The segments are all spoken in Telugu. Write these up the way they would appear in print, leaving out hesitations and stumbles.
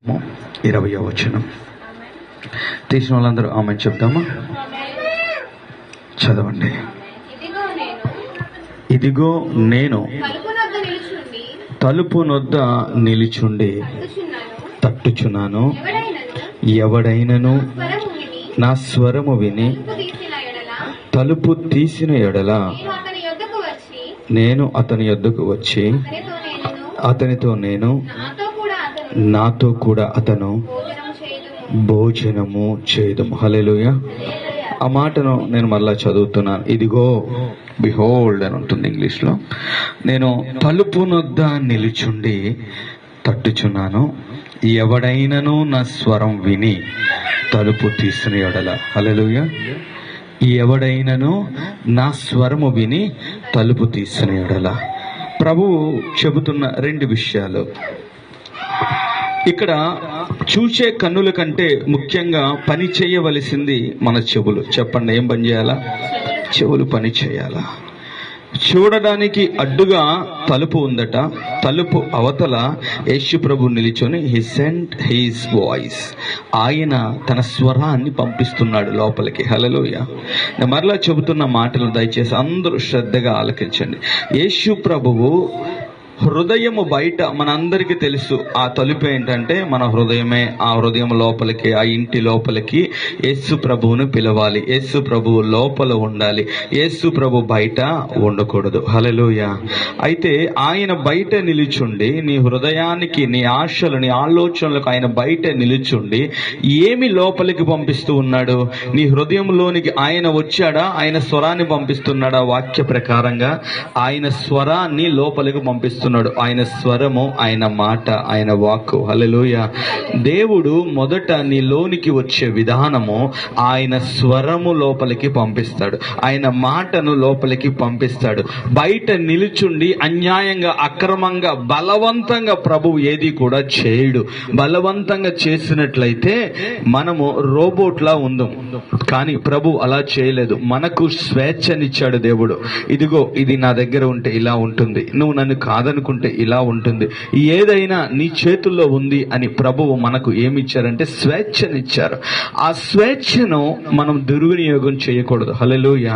20వ వచనం తీసిన వాళ్ళందరూ ఆమె చెప్దామా? చదవండి. ఇదిగో నేను తలుపు నొద్ద నిలుచుండి తట్టుచున్నాను. ఎవడైనను నా స్వరము విని తలుపు తీసిన ఎడల నేను అతని యొద్దకు వచ్చి అతనితో నేను నాతో కూడా అతను భోజనము చేయుదుము. హల్లెలూయా. ఆ మాటను నేను మళ్ళా చదువుతున్నాను. ఇదిగో, బిహోల్డ్ అని ఉంటుంది ఇంగ్లీష్లో. నేను తలుపు నొద్ద నిలుచుండి తట్టుచున్నాను. ఎవడైనను నా స్వరం విని తలుపు తీసిన ఎడల. హల్లెలూయా. ఎవడైనను నా స్వరము విని తలుపు తీసిన ఎడల. ప్రభువు చెబుతున్న రెండు విషయాలు ఇక్కడ. చూసే కన్నుల కంటే ముఖ్యంగా పని చేయవలసింది మన చెవులు. చెప్పండి, ఏం పని చేయాలా? చెవులు పని చేయాలా? చూడడానికి అడ్డుగా తలుపు ఉందట. తలుపు అవతల యేసు ప్రభు నిలిచొని హి సెంట్ హిస్ వాయిస్, ఆయన తన స్వరాన్ని పంపిస్తున్నాడు లోపలికి. హల్లెలూయా. నేను మరలా చెబుతున్న మాటలు దయచేసి అందరూ శ్రద్ధగా ఆలకించండి. యేసు ప్రభువు హృదయము బయట మనందరికీ తెలుసు. ఆ తలుపు ఏంటంటే మన హృదయమే. ఆ హృదయం లోపలికి, ఆ ఇంటి లోపలికి యేసు ప్రభువును పిలవాలి. యేసు ప్రభువు లోపల ఉండాలి. యేసు ప్రభు బయట ఉండకూడదు. హల్లెలూయా. అయితే ఆయన బయట నిలుచుండి నీ హృదయానికి, నీ ఆశలు, నీ ఆలోచనలకు ఆయన బయట నిలుచుండి ఏమి లోపలికి పంపిస్తూ ఉన్నాడు? నీ హృదయంలోనికి ఆయన వచ్చాడా? ఆయన స్వరాన్ని పంపిస్తున్నాడా? వాక్య ప్రకారంగా ఆయన స్వరాన్ని లోపలికి పంపిస్తున్నాడు. ఆయన స్వరము, ఆయన మాట, ఆయన వాక్కు. హల్లెలూయా. దేవుడు మొదట నీ లోనికి వచ్చే విధానము ఆయన స్వరము లోపలికి పంపిస్తాడు. ఆయన మాటను లోపలికి పంపిస్తాడు. బయట నిలుచుండి అన్యాయంగా, అక్రమంగా, బలవంతంగా ప్రభువు ఏది కూడా చేయడు. బలవంతంగా చేసినట్లయితే మనము రోబోట్లా ఉందాం. కానీ ప్రభు అలా చేయలేదు. మనకు స్వేచ్ఛనిచ్చాడు దేవుడు. ఇదిగో, ఇది నా దగ్గర ఉంటే ఇలా ఉంటుంది, నువ్వు నన్ను కాదనుకుంటే ఇలా ఉంటుంది, ఏదైనా నీ చేతుల్లో ఉంది అని ప్రభువు మనకు ఏమిచ్చారంటే స్వేచ్ఛనిచ్చారు. ఆ స్వేచ్ఛను మనం దుర్వినియోగం చేయకూడదు. హల్లెలూయా.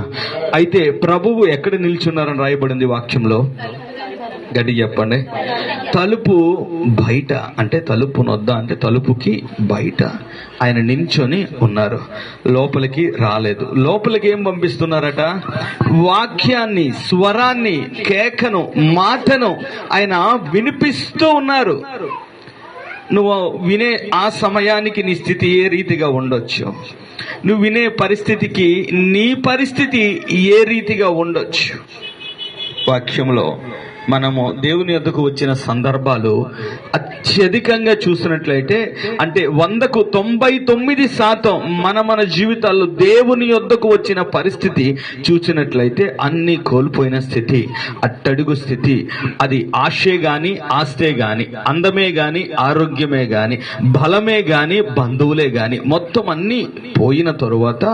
అయితే ప్రభువు ఎక్కడ నిల్చున్నారని రాయబడింది వాక్యంలో? గట్టి చెప్పండి. తలుపు బయట అంటే తలుపు నొద్ద అంటే తలుపుకి బయట ఆయన నించొని ఉన్నారు. లోపలికి రాలేదు. లోపలికి ఏం పంపిస్తున్నారట? వాక్యాన్ని, స్వరాన్ని, కేకను, మాటను ఆయన వినిపిస్తూ ఉన్నారు. నువ్వు వినే ఆ సమయానికి నీ స్థితి ఏ రీతిగా ఉండొచ్చు, నువ్వు వినే పరిస్థితికి నీ పరిస్థితి ఏ రీతిగా ఉండొచ్చు. వాక్యంలో మనము దేవుని యొద్దకు వచ్చిన సందర్భాలు అత్యధికంగా చూసినట్లయితే, అంటే 100కు 99% మన జీవితాల్లో దేవుని యొద్దకు వచ్చిన పరిస్థితి చూసినట్లయితే అన్ని కోల్పోయిన స్థితి, అట్టడుగు స్థితి. అది ఆశే గాని, ఆస్తే గాని, అందమే గాని, ఆరోగ్యమే గాని, బలమే గాని, బంధువులే గాని, మొత్తం అన్ని పోయిన తరువాత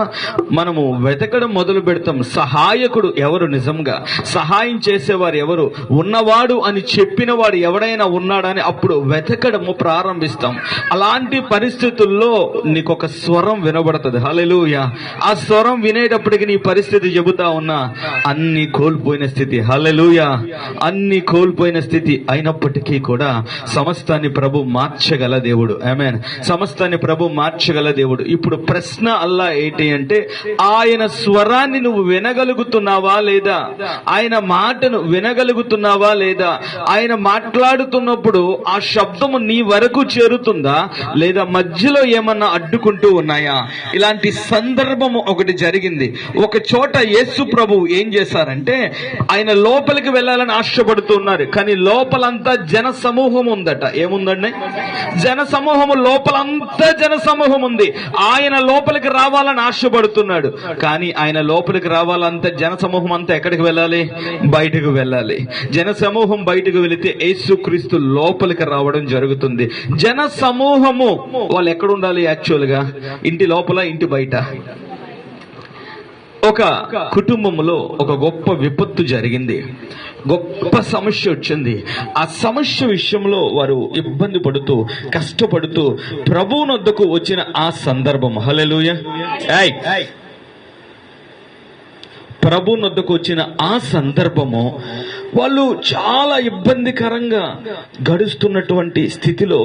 మనము వెతకడం మొదలు పెడతాం. సహాయకుడు ఎవరు? నిజంగా సహాయం చేసేవారు ఎవరు? ఉన్నవాడు అని చెప్పిన వాడు ఎవడైనా ఉన్నాడని అప్పుడు వెతకడము ప్రారంభిస్తాం. అలాంటి పరిస్థితుల్లో నీకు ఒక స్వరం వినబడుతుంది. హల్లెలూయా. ఆ స్వరం వినేటప్పటికి నీ పరిస్థితి చెబుతా ఉన్నా అన్ని కోల్పోయిన స్థితి. హల్లెలూయా. అన్ని కోల్పోయిన స్థితి అయినప్పటికీ కూడా సమస్తాన్ని ప్రభు మార్చగల దేవుడు. ఆమేన్. సమస్తాన్ని ప్రభు మార్చగల దేవుడు. ఇప్పుడు ప్రశ్న అల్లా ఏంటి అంటే, ఆయన స్వరాన్ని నువ్వు వినగలుగుతున్నావా లేదా? ఆయన మాటను వినగలుగుతున్నావా లేదా? ఆయన మాట్లాడుతున్నప్పుడు ఆ శబ్దము నీ వరకు చేరుతుందా లేదా మధ్యలో ఏమన్నా అడ్డుకుంటూ ఉన్నాయా? ఇలాంటి సందర్భము ఒకటి జరిగింది. ఒక చోట యేసు ప్రభువు ఏం చేశారంటే, ఆయన లోపలికి వెళ్ళాలని ఆశపడుతున్నారు. కానీ లోపలంతా జన సమూహం ఉందట. ఏముందండి? జన సమూహము. లోపలంతా జన సమూహం ఉంది. ఆయన లోపలికి రావాలని ఆశపడుతున్నాడు. కానీ ఆయన లోపలికి రావాలంటే జన సమూహం అంతా ఎక్కడికి వెళ్ళాలి? బయటకు వెళ్ళాలి. జన సమూహం బయటకు వెళితే యేసుక్రీస్తు లోపలికి రావడం జరుగుతుంది. జన సమూహము వాళ్ళు ఎక్కడ ఉండాలి? యాక్చువల్ గా ఇంటి లోపల, ఇంటి బయట? ఒక కుటుంబంలో ఒక గొప్ప విపత్తు జరిగింది, గొప్ప సమస్య వచ్చింది. ఆ సమస్య విషయంలో వారు ఇబ్బంది పడుతూ కష్టపడుతూ ప్రభువునొద్దకు వచ్చిన ఆ సందర్భం, హల్లెలూయా, ప్రభువునొద్దకు వచ్చిన ఆ సందర్భము, వాళ్ళు చాలా ఇబ్బందికరంగా గడుస్తున్నటువంటి స్థితిలో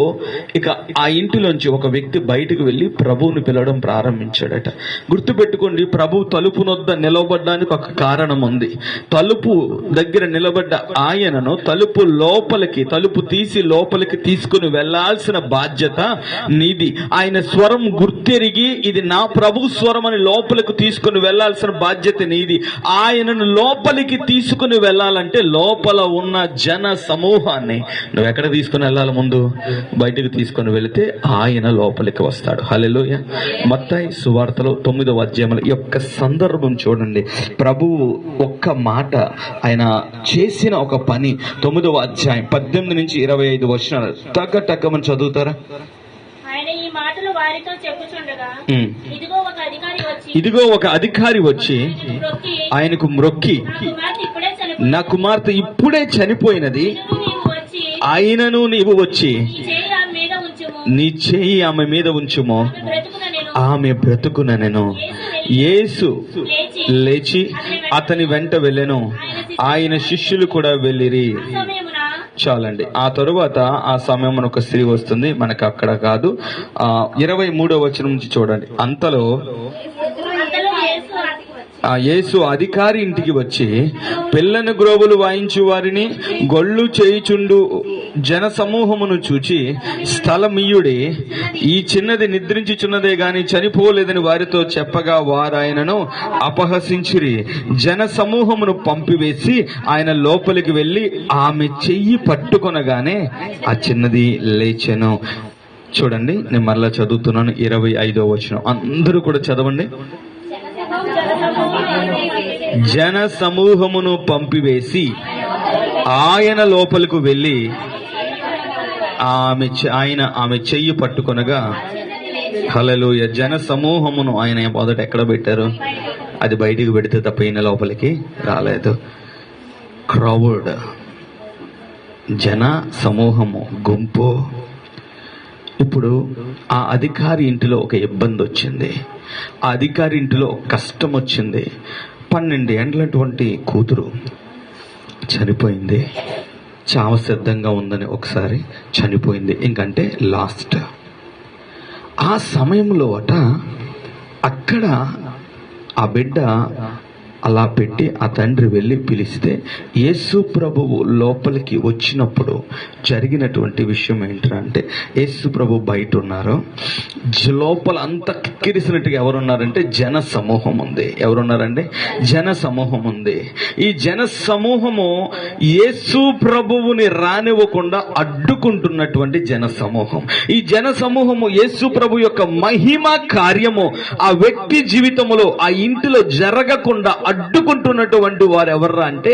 ఇక ఆ ఇంటిలోంచి ఒక వ్యక్తి బయటకు వెళ్ళి ప్రభువుని పిలవడం ప్రారంభించాడట. గుర్తుపెట్టుకోండి, ప్రభు తలుపునొద్ద నిలబడడానికి ఒక కారణం ఉంది. తలుపు దగ్గర నిలబడ్డ ఆయనను తలుపు తీసి లోపలికి తీసుకుని వెళ్లాల్సిన బాధ్యత నీది. ఆయన స్వరం గుర్తెరిగి ఇది నా ప్రభు స్వరం అని లోపలికి తీసుకుని వెళ్లాల్సిన బాధ్యత నీది. ఆయనను లోపలికి తీసుకుని వెళ్ళాలంటే లోపల ఉన్న జన సమూహాన్ని నువ్వు ఎక్కడ తీసుకుని వెళ్ళాలి? ముందు బయటకు తీసుకుని వెళితే ఆయన లోపలికి వస్తాడు. హల్లెలూయా. మత్తయి సువార్తలో 9వ అధ్యాయంలో ఈ యొక్క సందర్భం చూడండి. ప్రభువు ఒక్క మాట, ఆయన చేసిన ఒక పని, 9వ అధ్యాయం 18 నుంచి 25 వచనాలు టక్కమని చదువుతారా? ఇదిగో ఒక అధికారి వచ్చి ఆయనకు మ్రొక్కి, నా కుమార్తె ఇప్పుడే చనిపోయినది, ఆయనను నీవు వచ్చి నీ చేయి ఆమె మీద ఉంచుము, ఆమె బ్రతుకునెను. యేసు లేచి అతని వెంట వెళ్ళెను, ఆయన శిష్యులు కూడా వెళ్ళిరి. చాలండి. ఆ తరువాత ఆ సమయం ఒక స్త్రీ వస్తుంది, మనకు అక్కడ కాదు. 23వ వచనం నుంచి చూడండి. అంతలో యేసు అధికారి ఇంటికి వచ్చి పిల్లను గ్రోవులు వాయించు వారిని గొళ్ళు చేయుచుండు జన సమూహమును చూచి స్థలమియుడి, ఈ చిన్నది నిద్రించుచున్నదే గాని చనిపోలేదని వారితో చెప్పగా వారాయనను అపహసించిరి. జన సమూహమును పంపివేసి ఆయన లోపలికి వెళ్లి ఆమె చెయ్యి పట్టుకొనగానే ఆ చిన్నది లేచెను. చూడండి, నేను మరలా చదువుతున్నాను. 25వ వచనం అందరూ కూడా చదవండి. జన సమూహమును పంపివేసి ఆయన లోపలికి వెళ్ళి ఆమె చెయ్యి పట్టుకొనగా, హల్లెలూయా. జన సమూహమును ఆయన మొదట ఎక్కడ పెట్టారు? అది బయటికి పెడితే తప్ప ఈయన లోపలికి రాలేదు. క్రౌడ్, జన సమూహము, గుంపు. ఇప్పుడు ఆ అధికారి ఇంటిలో ఒక ఇబ్బంది వచ్చింది, ఆ అధికారి ఇంటిలో కష్టం వచ్చింది. 12 ఏండ్లటువంటి కూతురు చనిపోయింది, చావ సిద్ధంగా ఉందని ఒకసారి చనిపోయింది, ఇంకంటే లాస్ట్. ఆ సమయంలో అక్కడ ఆ బిడ్డ అలా పెట్టి ఆ తండ్రి వెళ్ళి పిలిస్తే యేసు ప్రభువు లోపలికి వచ్చినప్పుడు జరిగినటువంటి విషయం ఏంటంటే, యేసు ప్రభు బయట ఉన్నారు, లోపల అంతా కిక్కిరిసినట్టుగా ఎవరున్నారంటే జన సమూహం ఉంది. ఎవరున్నారండి? జన సమూహం ఉంది. ఈ జన సమూహము యేసు ప్రభువుని రానివ్వకుండా అడ్డుకుంటున్నటువంటి జన సమూహం. ఈ జన సమూహము యేసు ప్రభు యొక్క మహిమ కార్యము ఆ వ్యక్తి జీవితంలో, ఆ ఇంటిలో జరగకుండా అడ్డుకుంటున్నటువంటి వారు ఎవర్రా అంటే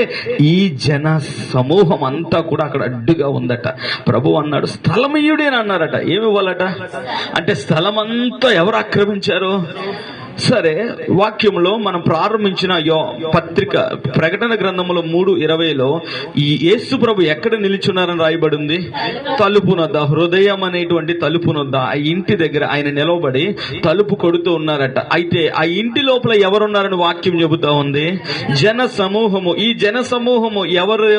ఈ జన సమూహం అంతా కూడా అక్కడ అడ్డుగా ఉందట. ప్రభు అన్నాడు స్థలమియుడే అని అన్నారట. ఏమి ఇవ్వాలట అంటే స్థలం అంతా ఎవరు ఆక్రమించారు? సరే, వాక్యంలో మనం ప్రారంభించిన పత్రిక ప్రకటన గ్రంథములో 3:20లో ఈ యేసు ప్రభు ఎక్కడ నిలిచున్నారని రాయబడింది? తలుపునొద్ద, హృదయం అనేటువంటి తలుపునొద్ద, ఆ ఇంటి దగ్గర ఆయన నిలవబడి తలుపు కొడుతూ ఉన్నారట. అయితే ఆ ఇంటి లోపల ఎవరున్నారని వాక్యం చెబుతా ఉంది? జన సమూహము. ఈ జన సమూహము ఎవరు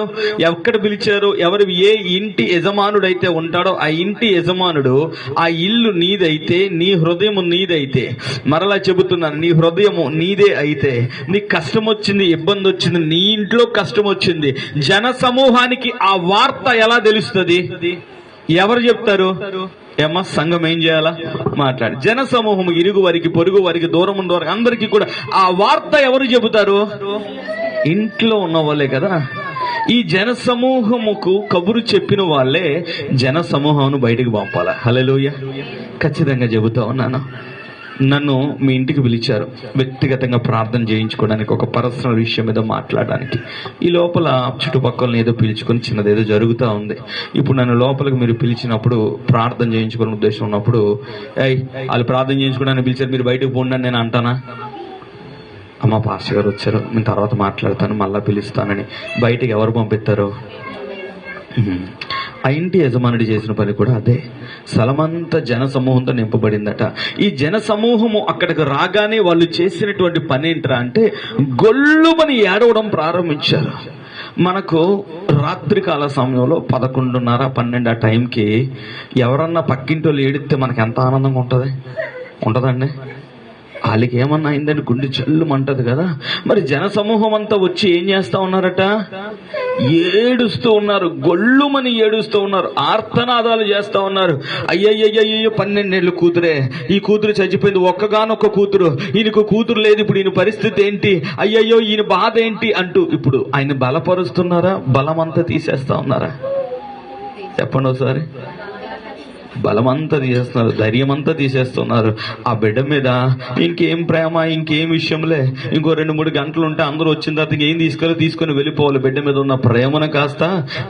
ఎక్కడ పిలిచారు? ఎవరు ఏ ఇంటి యజమానుడైతే ఉంటాడో ఆ ఇంటి యజమానుడు, ఆ ఇల్లు నీదైతే, నీ హృదయం నీదైతే, మరలా చెబుతున్నాను, నీ హృదయము నీదే అయితే, నీకు కష్టం వచ్చింది, ఇబ్బంది వచ్చింది, నీ ఇంట్లో కష్టం వచ్చింది, జన సమూహానికి ఆ వార్త ఎలా తెలుస్తుంది? ఎవరు చెప్తారు? ఏమా సంఘం ఏం చేయాలా? మాట్లాడి జన సమూహము, ఇరుగు వారికి, పొరుగు వారికి, దూరం ఉన్న వారికి, అందరికీ కూడా ఆ వార్త ఎవరు చెబుతారు? ఇంట్లో ఉన్న వాళ్ళే కదా. ఈ జన సమూహముకు కబురు చెప్పిన వాళ్ళే జన సమూహమును బయటకు పంపాలా. హల్లెలూయా. ఖచ్చితంగా చెబుతా ఉన్నాను. నన్ను మీ ఇంటికి పిలిచారు వ్యక్తిగతంగా ప్రార్థన చేయించుకోవడానికి, ఒక పర్సనల్ విషయం మీద మాట్లాడడానికి. ఈ లోపల చుట్టుపక్కల ఏదో పిలుచుకొని చిన్నదేదో జరుగుతూ ఉంది. ఇప్పుడు నన్ను లోపలికి మీరు పిలిచినప్పుడు, ప్రార్థన చేయించుకునే ఉద్దేశం ఉన్నప్పుడు, వాళ్ళు ప్రార్థన చేయించుకోవడానికి పిలిచారు, మీరు బయటకు పోండి అని నేను అంటానా? అమ్మ పాస్టర్ గారు వచ్చారు, నేను తర్వాత మాట్లాడతాను, మళ్ళీ పిలుస్తానని బయటికి ఎవరు పంపిస్తారు? ఆ ఇంటి యజమానుడు చేసిన పని కూడా అదే. స్థలమంతా జన సమూహంతో నింపబడిందట. ఈ జన సమూహము అక్కడికి రాగానే వాళ్ళు చేసినటువంటి పని ఏంట్రా అంటే గొల్లుమని ఏడవడం ప్రారంభించారు. మనకు రాత్రికాల సమయంలో 11:30, 12 ఆ టైంకి ఎవరన్నా పక్కింటి వాళ్ళు ఏడిస్తే మనకు ఎంత ఆనందంగా ఉంటుందండి. వాళ్ళకి ఏమన్నా అయిందని గుండె చల్లుమంటది కదా. మరి జన సమూహం అంతా వచ్చి ఏం చేస్తా ఉన్నారట? ఏడుస్తూ ఉన్నారు, గొల్లుమని ఏడుస్తూ ఉన్నారు, ఆర్తనాదాలు చేస్తా ఉన్నారు. అయ్యయ్యయ్యో 12 ఏళ్ళు కూతురే, ఈ కూతురు చచ్చిపోయింది, ఒక్కగానొక్క కూతురు, ఈయనకు కూతురు లేదు, ఇప్పుడు ఈయన పరిస్థితి ఏంటి, అయ్యయ్యో ఈయన బాధ ఏంటి అంటూ ఇప్పుడు ఆయన బలపరుస్తున్నారా, బలమంతా తీసేస్తా ఉన్నారా? చెప్పండి ఒకసారి. బలమంతా తీసేస్తున్నారు, ధైర్యం అంతా తీసేస్తున్నారు. ఆ బిడ్డ మీద ఇంకేం ప్రేమ, ఇంకేం విషయంలే, ఇంకో 2-3 గంటలు ఉంటే అందరూ వచ్చిన తర్వాత ఏం తీసుకొని వెళ్ళిపోవాలి. బిడ్డ మీద ఉన్న ప్రేమను కాస్త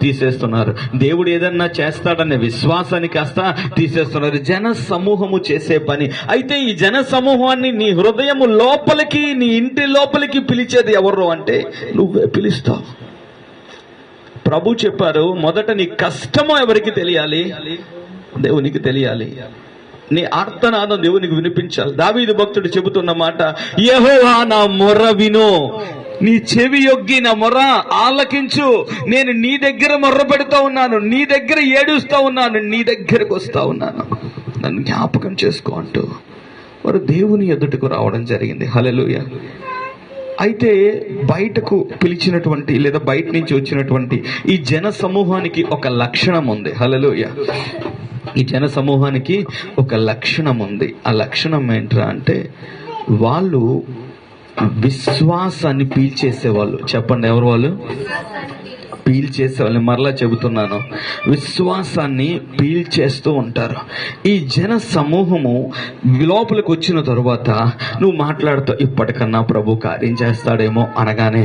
తీసేస్తున్నారు. దేవుడు ఏదన్నా చేస్తాడనే విశ్వాసాన్ని కాస్త తీసేస్తున్నారు. జన సమూహము చేసే పని. అయితే ఈ జన సమూహాన్ని నీ హృదయము లోపలికి, నీ ఇంటి లోపలికి పిలిచేది ఎవరు అంటే నువ్వే పిలుస్తావు. ప్రభు చెప్పారు, మొదట నీ కష్టమో ఎవరికి తెలియాలి? దేవునికి తెలియాలి. నీ ఆర్తనాదం దేవునికి వినిపించాలి. దావీదు భక్తుడు చెబుతున్న మాట, యెహోవా నా మొర్ర విను, నీ చెవి యొగ్గి నా మొర్ర ఆలకించు. నేను నీ దగ్గర మొర్ర పెడుతూ ఉన్నాను, నీ దగ్గర ఏడుస్తూ ఉన్నాను, నీ దగ్గరకు వస్తా ఉన్నాను, నన్ను జ్ఞాపకం చేసుకో అంటూ వారు దేవుని ఎదుటకు రావడం జరిగింది. హల్లెలూయా. అయితే బయటకు పిలిచినటువంటి లేదా బయట నుంచి వచ్చినటువంటి ఈ జన సమూహానికి ఒక లక్షణం ఉంది. హల్లెలూయా. ఈ జన సమూహానికి ఒక లక్షణం ఉంది. ఆ లక్షణం ఏంట్రా అంటే వాళ్ళు విశ్వాసాన్ని పీల్చేసేవాళ్ళు. చెప్పండి, ఎవరు వాళ్ళు? పీల్చేసేవాళ్ళు. మరలా చెబుతున్నాను, విశ్వాసాన్ని పీల్చేస్తూ ఉంటారు. ఈ జన సమూహము లోపలికి వచ్చిన తరువాత నువ్వు మాట్లాడుతావు, ఇప్పటికన్నా ప్రభు కార్యం చేస్తాడేమో అనగానే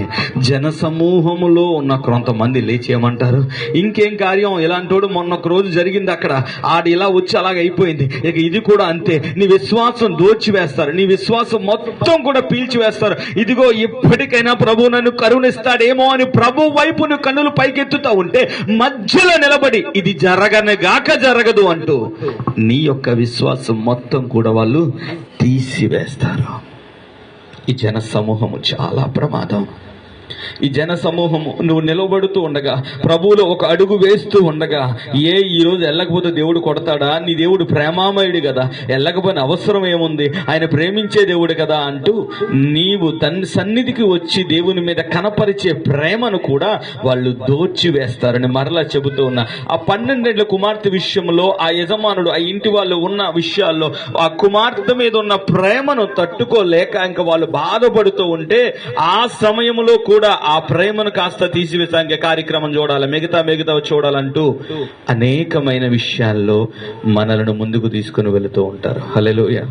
జన సమూహములో ఉన్న కొంతమంది లేచేయమంటారు, ఇంకేం కార్యం, ఇలాంటోడు మొన్న ఒక రోజు జరిగింది అక్కడ, ఆడు ఇలా వచ్చి అలాగ అయిపోయింది, ఇక ఇది కూడా అంతే. నీ విశ్వాసం దోచివేస్తారు, నీ విశ్వాసం మొత్తం కూడా పీల్చివేస్తారు. ఇదిగో ఇప్పటికైనా ప్రభు నన్ను కరుణిస్తాడేమో అని ప్రభు వైపు నువ్వు కన్నులు పైకెత్తుతా ఉంటే మధ్యలో నిలబడి ఇది జరగనగాక జరగదు అంటూ నీ యొక్క విశ్వాసం మొత్తం కూడా వాళ్ళు తీసివేస్తారు. ఈ జన సమూహము చాలా ప్రమాదం. ఈ జన సమూహము నువ్వు నిలబడుతూ ఉండగా, ప్రభువులో ఒక అడుగు వేస్తూ ఉండగా, ఈ రోజు వెళ్ళకపోతే దేవుడు కొడతాడా, నీ దేవుడు ప్రేమామయుడు కదా, వెళ్ళకపోయిన అవసరం ఏముంది, ఆయన ప్రేమించే దేవుడు కదా అంటూ నీవు తన సన్నిధికి వచ్చి దేవుని మీద కనపరిచే ప్రేమను కూడా వాళ్ళు దోచివేస్తారని మరలా చెబుతూ ఉన్నా. ఆ 12 ఏళ్ల కుమార్తె విషయంలో ఆ యజమానుడు, ఆ ఇంటి వాళ్ళు ఉన్న విషయాల్లో ఆ కుమార్తె మీద ఉన్న ప్రేమను తట్టుకోలేక ఇంకా వాళ్ళు బాధపడుతూ ఉంటే ఆ సమయంలో కూడా ఆ ప్రేమను కాస్త తీసివేసాంగే కార్యక్రమం చూడాలి, మిగతా చూడాలంటూ అనేకమైన విషయాల్లో మనలను ముందుకు తీసుకుని వెళుతూ ఉంటారు. హల్లెలూయా.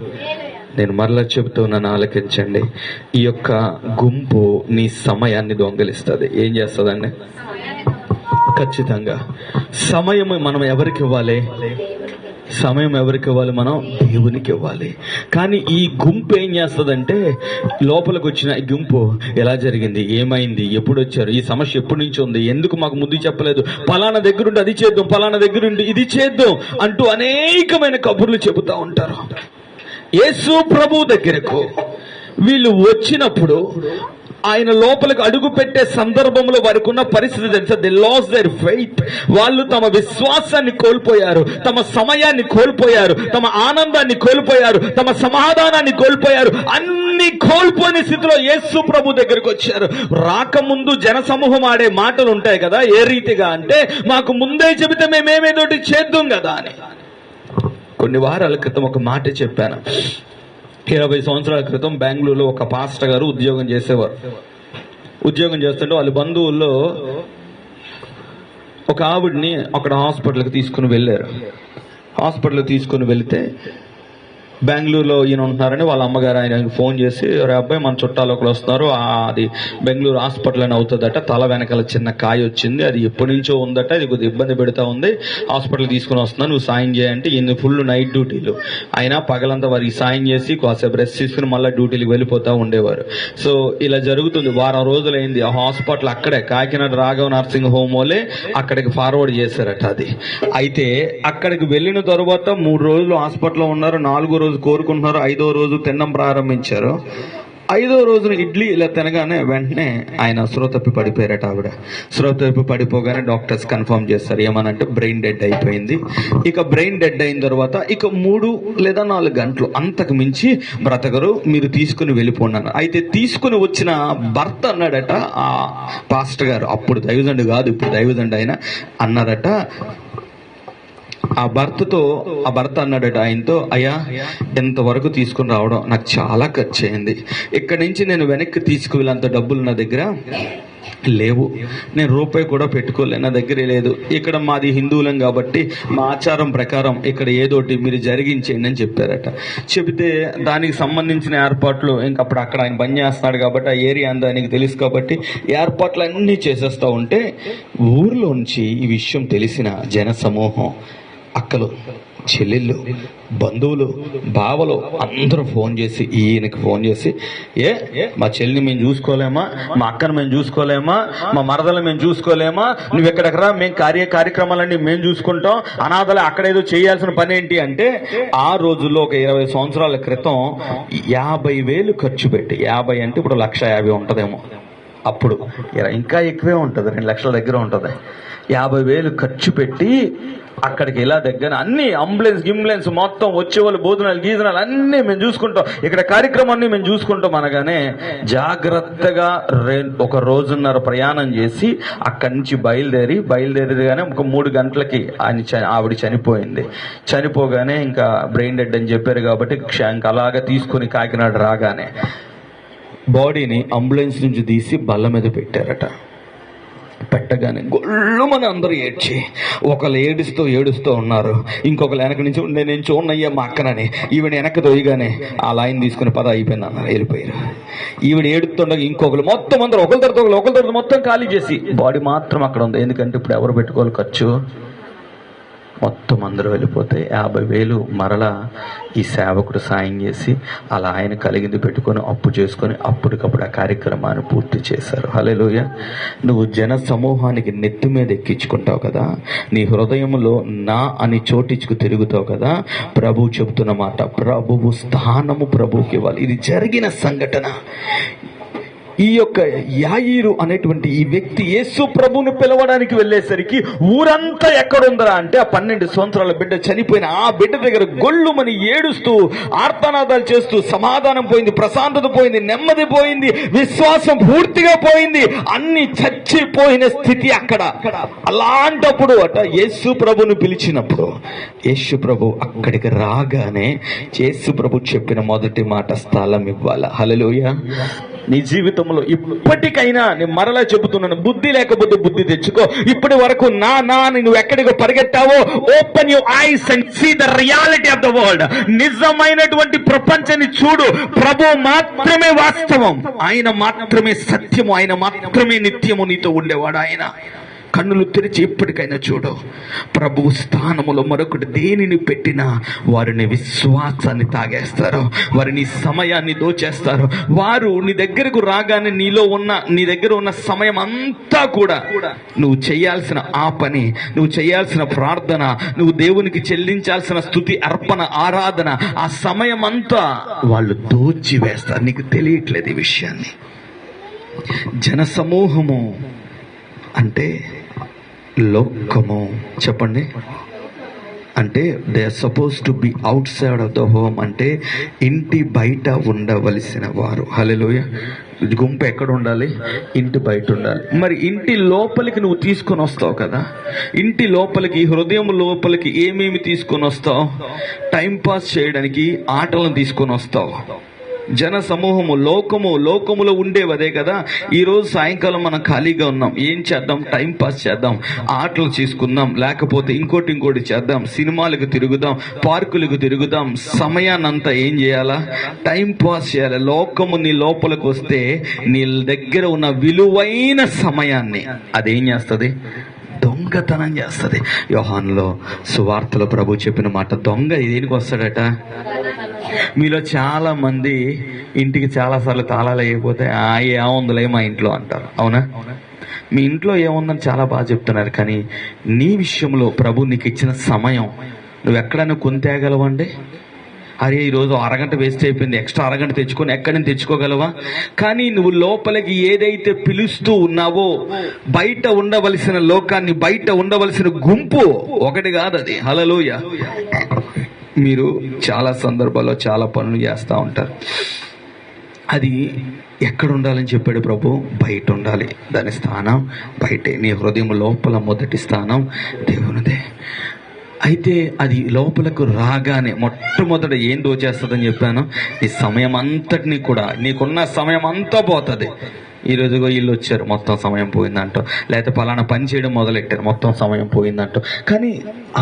నేను మరలా చెబుతున్నాను, ఆలకించండి. ఈ యొక్క గుంపు నీ సమయాన్ని దొంగిలిస్తుంది. ఏం చేస్తుందండి? ఖచ్చితంగా సమయం మనం ఎవరికి ఇవ్వాలి? సమయం ఎవరికి ఇవ్వాలి? మనం దేవునికి ఇవ్వాలి. కానీ ఈ గుంపు ఏం చేస్తుందంటే, లోపలికి వచ్చిన ఈ గుంపు ఎలా జరిగింది, ఏమైంది, ఎప్పుడు వచ్చారు, ఈ సమస్య ఎప్పటి నుంచి ఉంది, ఎందుకు మాకు ముందు చెప్పలేదు, పలానా దగ్గరుండి అది చేద్దాం, పలానా దగ్గరుండి ఇది చేద్దాం అంటూ అనేకమైన కబుర్లు చెబుతా ఉంటారు. యేసు ప్రభు దగ్గరకు వీళ్ళు వచ్చినప్పుడు ఆయన లోపలికి అడుగు పెట్టే సందర్భంలో వారికి ఉన్న పరిస్థితి తెలుసా? They lose their faith. వాళ్ళు తమ విశ్వాసాన్ని కోల్పోయారు, తమ సమయాన్ని కోల్పోయారు, తమ ఆనందాన్ని కోల్పోయారు, తమ సమాధానాన్ని కోల్పోయారు. అన్ని కోల్పోయిన స్థితిలో యేసు ప్రభు దగ్గరికి వచ్చారు. రాకముందు జన సమూహం ఆడే మాటలు ఉంటాయి కదా, ఏ రీతిగా అంటే, మాకు ముందే చెబితే మేమేమేదోటి చేద్దాం కదా అని. కొన్ని వారాల క్రితం ఒక మాట చెప్పాను. 20 సంవత్సరాల క్రితం బెంగళూరులో ఒక పాస్టర్ గారు ఉద్యోగం చేసేవారు. ఉద్యోగం చేస్తుంటే వాళ్ళ బంధువుల్లో ఒక ఆవిడ్ని అక్కడ హాస్పిటల్కి తీసుకుని వెళ్ళారు. హాస్పిటల్కి తీసుకుని వెళితే బెంగళూరులో ఈయన ఉంటున్నారని వాళ్ళ అమ్మగారు ఆయనకి ఫోన్ చేసి, రే అబ్బాయి మన చుట్టాలు ఒకరు వస్తున్నారు, అది బెంగళూరు హాస్పిటల్ అని అవుతుందట, తల వెనకాల చిన్న కాయ వచ్చింది, అది ఎప్పటి నుంచో ఉందట, అది కొద్దిగా ఇబ్బంది పెడతా ఉంది, హాస్పిటల్ తీసుకుని వస్తున్నాను, నువ్వు సాయం చేయంటే ఈయన ఫుల్ నైట్ డ్యూటీలు, అయినా పగలంతా వారికి సాయం చేసి కాసేపు రెస్ట్ తీసుకుని మళ్ళీ డ్యూటీలకు వెళ్ళిపోతూ ఉండేవారు. సో ఇలా జరుగుతుంది. వారం రోజులైంది. ఆ హాస్పిటల్ అక్కడే కాకినాడ రాఘవ నర్సింగ్ హోమ్ వాళ్ళే అక్కడికి ఫార్వర్డ్ చేశారట. అది అయితే అక్కడికి వెళ్ళిన తర్వాత 3 రోజులు హాస్పిటల్లో ఉన్నారు. 4వ రోజు కోరుకుంటున్నారు. 5వ రోజు తినడం ప్రారంభించారు. 5వ రోజున ఇడ్లీ ఇలా తినగానే వెంటనే ఆయన స్పృహ తప్పి పడిపోయారట. ఆవిడ స్పృహ తప్పి పడిపోగానే డాక్టర్స్ కన్ఫర్మ్ చేస్తారు, ఏమనంటే బ్రెయిన్ డెడ్ అయిపోయింది. ఇక బ్రెయిన్ డెడ్ అయిన తర్వాత ఇక 3 లేదా 4 గంటలు అంతకు మించి బ్రతకరు, మీరు తీసుకుని వెళ్ళిపోండి. అయితే తీసుకుని వచ్చిన భర్త అన్నాడట, ఆ పాస్టర్ గారు, అప్పుడు దైవజండు కాదు, ఇప్పుడు దైవజండు ఆయన, అన్నారట ఆ భర్త అన్నాడట ఆయనతో, అయ్యా ఎంతవరకు తీసుకుని రావడం నాకు చాలా ఖర్చు అయింది, ఇక్కడి నుంచి నేను వెనక్కి తీసుకువెళ్ళేంత డబ్బులు నా దగ్గర లేవు, నేను రూపాయి కూడా పెట్టుకోలే, నా దగ్గరే లేదు, ఇక్కడ మాది హిందువులం కాబట్టి మా ఆచారం ప్రకారం ఇక్కడ ఏదోటి మీరు జరిగించేయండి అని చెప్పారట. చెబితే దానికి సంబంధించిన ఏర్పాట్లు ఇంకా అప్పుడు అక్కడ ఆయన పని చేస్తున్నాడు కాబట్టి ఆ ఏరియా అంతా ఆయనకి తెలుసు కాబట్టి ఏర్పాట్లు అన్నీ చేసేస్తూ ఉంటే ఊర్లోంచి ఈ విషయం తెలిసిన జన సమూహం, అక్కలు, చెల్లెళ్ళు, బంధువులు, బావలు అందరూ ఫోన్ చేసి ఈయనకి ఫోన్ చేసి, మా చెల్లిని మేము చూసుకోలేమా, మా అక్కను మేము చూసుకోలేమా, మా మరదలు మేము చూసుకోలేమా, నువ్వు ఎక్కడికి రా, మేము కార్యక్రమాలన్నీ మేము చూసుకుంటాం, అనాథలు అక్కడేదో చేయాల్సిన పని ఏంటి అంటే, ఆ రోజుల్లో ఒక 20 సంవత్సరాల క్రితం 50,000 ఖర్చు పెట్టి, 50 అంటే ఇప్పుడు 1,50,000 ఉంటుందేమో, అప్పుడు ఇంకా ఎక్కువే ఉంటుంది, 2 లక్షల దగ్గర ఉంటుంది, 50,000 ఖర్చు పెట్టి అక్కడికి ఇలా దగ్గర అన్ని అంబులెన్స్ మొత్తం వచ్చేవాళ్ళు, భోజనాలు గీజనాలు అన్నీ మేము చూసుకుంటాం, ఇక్కడ కార్యక్రమాన్ని మేము చూసుకుంటాం అనగానే జాగ్రత్తగా ఒక రోజున్నర ప్రయాణం చేసి అక్కడి నుంచి బయలుదేరిగానే ఒక 3 గంటలకి ఆవిడ చనిపోగానే ఇంకా బ్రెయిన్ డెడ్ అని చెప్పారు కాబట్టి ఇంకా అలాగా తీసుకుని కాకినాడ రాగానే బాడీని అంబులెన్స్ నుంచి తీసి బల్ల మీద పెట్టారట. పెట్టగానే గొల్లుమని అందరూ ఏడ్చి, ఒకళ్ళు ఏడుస్తూ ఉన్నారు, ఇంకొకరు వెనక నుంచి నేను చూడనయ్యా మా అక్కనని, ఈవిడ వెనక్కి తోయగానే ఆ లైన్ తీసుకుని పద అయిపోయింది అన్నారు, వెళ్ళిపోయారు. ఈవిడ ఏడుతుండగా ఇంకొకరు మొత్తం అందరూ ఒకరి తర్వాత మొత్తం ఖాళీ చేసి బాడీ మాత్రం అక్కడ ఉంది. ఎందుకంటే ఇప్పుడు ఎవరు పెట్టుకోవాలి ఖర్చు, మొత్తం అందరూ వెళ్ళిపోతే 50,000 మరలా ఈ సేవకుడు సాయం చేసి అలా ఆయన కలిగింది పెట్టుకొని అప్పు చేసుకొని అప్పటికప్పుడు ఆ కార్యక్రమాన్ని పూర్తి చేశారు. హల్లెలూయా. నువ్వు జన సమూహానికి నెత్తి మీద ఎక్కించుకుంటావు కదా, నీ హృదయంలో నా అని చోటించుకు తిరుగుతావు కదా, ప్రభువు చెబుతున్న మాట, ప్రభువు స్థానము ప్రభువుకి ఇవ్వాలి. ఇది జరిగిన సంఘటన. ఈ యొక్క యాయీరు అనేటువంటి ఈ వ్యక్తి యేసు ప్రభువుని పిలవడానికి వెళ్ళేసరికి ఊరంతా ఎక్కడుందరా అంటే, ఆ 12 సంవత్సరాల బిడ్డ చనిపోయిన ఆ బిడ్డ దగ్గర గొల్లుమని ఏడుస్తూ ఆర్తనాదాలు చేస్తూ, సమాధానం పోయింది, ప్రశాంతత పోయింది, నెమ్మది పోయింది, విశ్వాసం పూర్తిగా పోయింది, అన్ని చచ్చిపోయిన స్థితి అక్కడ. అలాంటప్పుడు యేసు ప్రభుని పిలిచినప్పుడు యేసు ప్రభు అక్కడికి రాగానే యేసు ప్రభు చెప్పిన మొదటి మాట, స్థలం ఇవ్వాలా. హల్లెలూయా. నీ జీవితంలో ఇప్పటికైనా నేను మరలా చెబుతున్నాను, బుద్ధి లేకపోతే బుద్ధి తెచ్చుకో. ఇప్పటి వరకు నా నువ్వు ఎక్కడికి పరిగెట్టావో, open your eyes and see the reality of the world. నిజమైనటువంటి ప్రపంచాన్ని చూడు. ప్రభు మాత్రమే వాస్తవం, ఆయన మాత్రమే సత్యము, ఆయన మాత్రమే నిత్యము నీతో ఉండేవాడు. ఆయన కన్నులు తెరిచి ఇప్పటికైనా చూడు. ప్రభు స్థానములో మరొకటి దేనిని పెట్టినా వారిని విశ్వాసాన్ని తాగేస్తారు, వారిని సమయాన్ని దోచేస్తారు. వారు నీ దగ్గరకు రాగానే నీ దగ్గర ఉన్న సమయం అంతా కూడా నువ్వు చేయాల్సిన ఆ పని, నువ్వు చేయాల్సిన ప్రార్థన, నువ్వు దేవునికి చెల్లించాల్సిన స్తుతి అర్పణ ఆరాధన, ఆ సమయం అంతా వాళ్ళు దోచివేస్తారు. నీకు తెలియట్లేదు ఈ విషయాన్ని. జన సమూహము అంటే లోకము. చెప్పండి. అంటే they are suppose to be outside of the home, అంటే ఇంటి బయట ఉండవలసిన వారు. హల్లెలూయా. గుంపు ఎక్కడ ఉండాలి? ఇంటి బయట ఉండాలి. మరి ఇంటి లోపలికి నువ్వు తీసుకొని వస్తావు కదా, ఇంటి లోపలికి, హృదయం లోపలికి ఏమేమి తీసుకొని వస్తావు? టైం పాస్ చేయడానికి ఆటలను తీసుకొని వస్తావు, జన సమూహము, లోకములో ఉండేవి అదే కదా. ఈరోజు సాయంకాలం మనం ఖాళీగా ఉన్నాం, ఏం చేద్దాం? టైం పాస్ చేద్దాం, ఆటలు చేసుకుందాం, లేకపోతే ఇంకోటి చేద్దాం, సినిమాలకు తిరుగుదాం, పార్కులకు తిరుగుదాం. సమయాన్నంతా ఏం చేయాలా? టైం పాస్ చేయాలి. లోకము నీ లోపలికి వస్తే నీ దగ్గర ఉన్న విలువైన సమయాన్ని అదేం చేస్తుంది? దొంగతనం చేస్తుంది. యోహానులో సువార్తలో ప్రభు చెప్పిన మాట, దొంగ దేనికి వస్తాడట? మీలో చాలా మంది ఇంటికి చాలాసార్లు తాళాలు వేయకపోతే ఏముందిలే మా ఇంట్లో అంటారు. అవునా? మీ ఇంట్లో ఏముందని చాలా బాగా చెప్తున్నారు, కానీ నీ విషయంలో ప్రభు నీకు ఇచ్చిన సమయం నువ్వు ఎక్కడైనా కొనితేగలవండి? అరే ఈరోజు అరగంట వేస్ట్ అయిపోయింది, ఎక్స్ట్రా అరగంట తెచ్చుకొని ఎక్కడైనా తెచ్చుకోగలవా? కానీ నువ్వు లోపలికి ఏదైతే పిలుస్తూ ఉన్నావో, బయట ఉండవలసిన లోకాన్ని, బయట ఉండవలసిన గుంపు ఒకటి కాదు అది. హల్లెలూయా. మీరు చాలా సందర్భాల్లో చాలా పనులు చేస్తూ ఉంటారు. అది ఎక్కడ ఉండాలని చెప్పాడు ప్రభు? బయట ఉండాలి. దాని స్థానం బయటే. నీ హృదయం లోపల మొదటి స్థానం దేవునిదే. అయితే అది లోపలకు రాగానే మొట్టమొదట ఏం దోచేస్తుందని చెప్పాను? ఈ సమయం అంతటినీ కూడా, నీకున్న సమయం అంతా పోతుంది. ఈరోజు వీళ్ళు వచ్చారు, మొత్తం సమయం పోయిందంట. లేకపోతే పలానా పని చేయడం మొదలెట్టారు, మొత్తం సమయం పోయిందంట. కానీ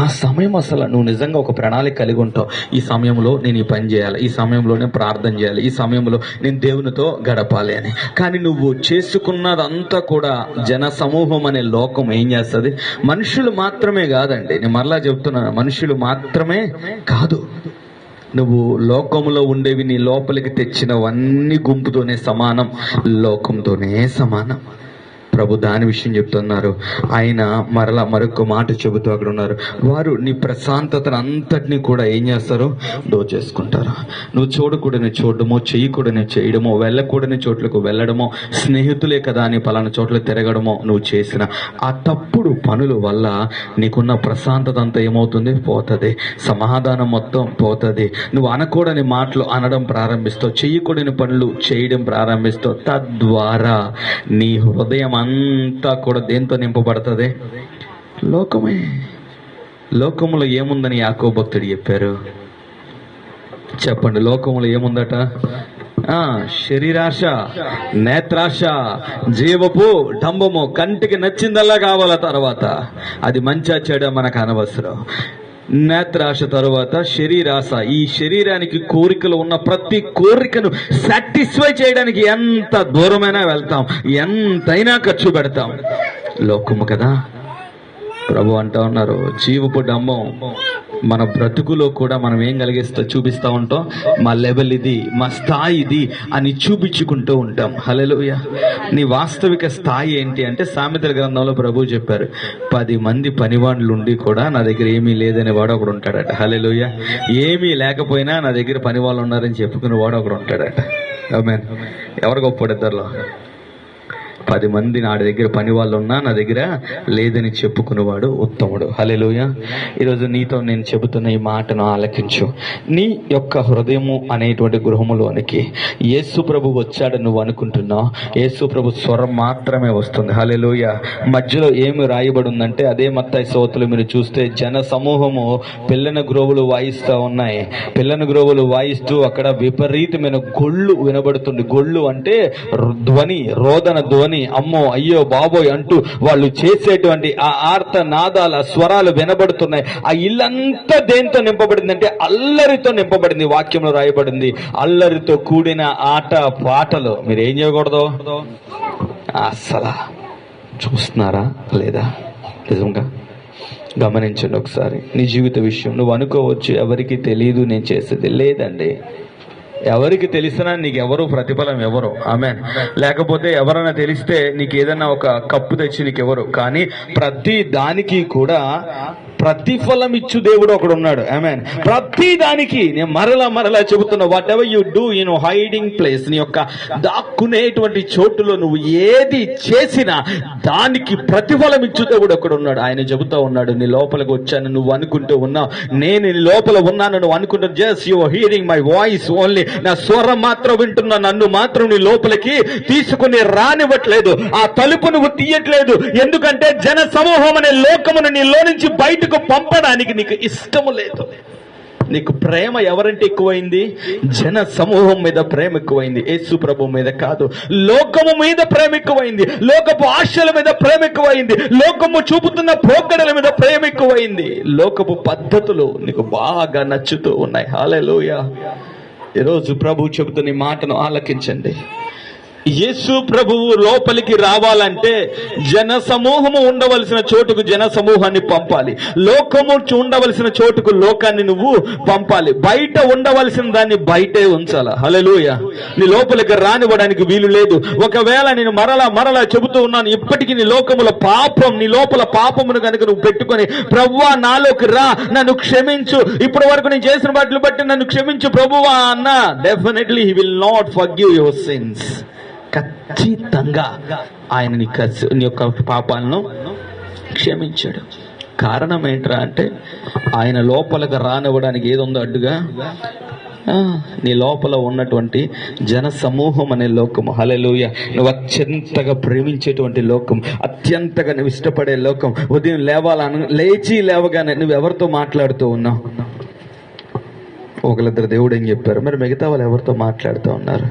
ఆ సమయం అసలు నువ్వు నిజంగా ఒక ప్రణాళిక కలిగి ఉంటావు. ఈ సమయంలో నేను ఈ పని చేయాలి, ఈ సమయంలో నేను ప్రార్థన చేయాలి, ఈ సమయంలో నేను దేవునితో గడపాలి అని. కానీ నువ్వు చేసుకున్నదంతా కూడా జన సమూహం అనే లోకం ఏం చేస్తుంది? మనుషులు మాత్రమే కాదండి, నేను మరలా చెప్తున్నాను, మనుషులు మాత్రమే కాదు. నువ్వు లోకంలో ఉండేవి నీ లోపలికి తెచ్చినవన్నీ గుంపుతోనే సమానం, లోకంతోనే సమానం. ప్రభు దాని విషయం చెప్తున్నారు. ఆయన మరొక మాట చెబుతూ అక్కడ ఉన్నారు, వారు నీ ప్రశాంతతను అంతటినీ కూడా ఏం చేస్తారు? దోచేసుకుంటారు. నువ్వు చూడకూడని చూడడమో, చేయకూడని చేయడమో, వెళ్ళకూడని చోట్లకు వెళ్ళడమో, స్నేహితులే కదా అని పలానా చోట్ల తిరగడమో నువ్వు చేసిన ఆ తప్పుడు పనుల వల్ల నీకున్న ప్రశాంతత అంతా ఏమవుతుంది? పోతుంది. సమాధానం మొత్తం పోతుంది. నువ్వు అనకూడని మాటలు అనడం ప్రారంభిస్తావు, చేయకూడని పనులు చేయడం ప్రారంభిస్తావు. తద్వారా నీ హృదయం అంతా కూడా దేంతో నింపబడుతుంది? లోకమే. లోకములో ఏముందని యాకోబు భక్తుడు చెప్పారు? చెప్పండి, లోకములో ఏముందట? శరీరాశ, నేత్రాశ, జీవపు డంబము, కంటికి నచ్చిందల్లా కావాల. తర్వాత అది మంచా చెడ మనకు అనవసరం. నేత్రాశ తరువాత శరీరాశ. ఈ శరీరానికి కోరికలు ఉన్న ప్రతి కోరికను సాటిస్ఫై చేయడానికి ఎంత దూరమైనా వెళ్తాం, ఎంతైనా ఖర్చు పెడతాం. లోకము కదా. ప్రభు అంటా ఉన్నారు, జీవపు డంబం మన బ్రతుకులో కూడా మనం ఏం చూపిస్తూ ఉంటాం? మా లెవెల్ ఇది, మా స్థాయి ఇది అని చూపించుకుంటూ ఉంటాం. హల్లెలూయా. నీ వాస్తవిక స్థాయి ఏంటి అంటే, సామెతల గ్రంథంలో ప్రభు చెప్పారు, 10 మంది పనివాళ్ళు ఉండి కూడా నా దగ్గర ఏమీ లేదని వాడు ఒకడు ఉంటాడట. హల్లెలూయా. ఏమీ లేకపోయినా నా దగ్గర పని వాళ్ళు ఉన్నారని చెప్పుకునే వాడు ఒకడు ఉంటాడట. ఆమేన్. ఎవరు గొప్పవాడు ఇద్దరులో? 10 మంది నా దగ్గర పని వాళ్ళు ఉన్నా నా దగ్గర లేదని చెప్పుకునేవాడు ఉత్తముడు. హల్లెలూయా. ఈరోజు నీతో నేను చెబుతున్న ఈ మాటను ఆలకించు. నీ యొక్క హృదయము అనేటువంటి గృహములోనికి యేసు ప్రభు వచ్చాడు నువ్వు అనుకుంటున్నావు. యేసు ప్రభు స్వరం మాత్రమే వస్తుంది. హల్లెలూయా. మధ్యలో ఏమి రాయబడి ఉందంటే, అదే మత్తయి సువార్తలో మీరు చూస్తే జన సమూహము పిల్లన గ్రోవులు వాయిస్తూ ఉన్నాయి. పిల్లన గ్రోవులు వాయిస్తూ అక్కడ విపరీతమైన గొళ్ళు వినబడుతుంది. గొళ్ళు అంటే ధ్వని, రోదన ధ్వని. అమ్మో, అయ్యో, బాబోయ్ అంటూ వాళ్ళు చేసేటువంటి ఆ ఆర్త నాదాల స్వరాలు వినబడుతున్నాయి. ఆ ఇల్లంతా దేంతో నింపబడింది అంటే అల్లరితో నింపబడింది. వాక్యంలో రాయబడింది, అల్లరితో కూడిన ఆట పాటలు. మీరు ఏం చేయకూడదు? అస్సలు చూస్తున్నారా లేదా? నిజంగా గమనించండి ఒకసారి. నీ జీవిత విషయం నువ్వు అనుకోవచ్చు, ఎవరికి తెలియదు నేను చేసేది. లేదండి, ఎవరికి తెలిసినా నీకు ఎవరు ప్రతిఫలం ఎవరు? ఆమేన్. లేకపోతే ఎవరైనా తెలిస్తే నీకు ఏదైనా ఒక కప్పు తెచ్చి నీకు ఎవరు? కానీ ప్రతి దానికి కూడా ప్రతిఫలం ఇచ్చు దేవుడు ఒకడు ఉన్నాడు. ఆమేన్. ప్రతి దానికి నేను మరలా చెబుతున్నా, what ever you do in hiding place, నీ యొక్క దాక్కునేటువంటి చోటులో నువ్వు ఏది చేసినా దానికి ప్రతిఫలం ఇచ్చు దేవుడు ఒకడు ఉన్నాడు. ఆయన చెబుతా ఉన్నాడు, నీ లోపలికి వచ్చాను నువ్వు అనుకుంటూ ఉన్నావు, నేను నీ లోపల ఉన్నాను నువ్వు అనుకుంటున్నా. Just you are hearing my voice only. నా స్వరం మాత్రం వింటున్నా, నన్ను మాత్రం నీ లోపలికి తీసుకుని రానివ్వట్లేదు. ఆ తలుపు నువ్వు తీయట్లేదు. ఎందుకంటే జన సమూహం అనే లోకమును నీలో నుంచి బయటకు పంపడానికి నీకు ఇష్టము లేదు. నీకు ప్రేమ ఎవరంటే ఎక్కువైంది? జన సమూహం మీద ప్రేమ ఎక్కువైంది, యేసు ప్రభు మీద కాదు. లోకము మీద ప్రేమ ఎక్కువైంది, లోకపు ఆశల మీద ప్రేమ ఎక్కువైంది, లోకము చూపుతున్న పోకడల మీద ప్రేమ ఎక్కువైంది, లోకపు పద్ధతులు నీకు బాగా నచ్చుతూ ఉన్నాయి. హల్లెలూయా. ఈరోజు ప్రభు చెబుతున్న ఈ మాటను ఆలకించండి. యేసు ప్రభువు లోపలికి రావాలంటే జన సమూహము ఉండవలసిన చోటుకు జన సమూహాన్ని పంపాలి, లోకము ఉండవలసిన చోటుకు లోకాన్ని నువ్వు పంపాలి, బయట ఉండవలసిన దాన్ని బయటే ఉంచాల. హల్లెలూయా. నీ లోపలికి రానివ్వడానికి వీలు లేదు. ఒకవేళ నేను మరలా చెబుతూ ఉన్నాను, ఇప్పటికీ నీ లోపల పాపమును కనుక నువ్వు పెట్టుకొని, ప్రభువా నాలోకి రా, నన్ను క్షమించు, ఇప్పటి వరకు నేను చేసిన వాటిని బట్టి నన్ను క్షమించు ప్రభువా అన్నా, definitely he will not forgive your sins. ఖచ్చితంగా ఆయన నీ యొక్క పాపాలను క్షమించాడు. కారణం ఏంట్రా అంటే, ఆయన లోపలికి రానివ్వడానికి ఏదుందో అడ్డుగా నీ లోపల ఉన్నటువంటి జన సమూహం అనే లోకం. హల్లెలూయా. నువ్వు అత్యంతగా ప్రేమించేటువంటి లోకం, అత్యంతగా నువ్వు ఇష్టపడే లోకం. ఉదయం లేవగానే నువ్వు ఎవరితో మాట్లాడుతూ ఉన్నావు? ఒకళ్ళిద్దరు దేవుడు ఏం చెప్పారు, మరి మిగతా వాళ్ళు ఎవరితో మాట్లాడుతూ ఉన్నారు?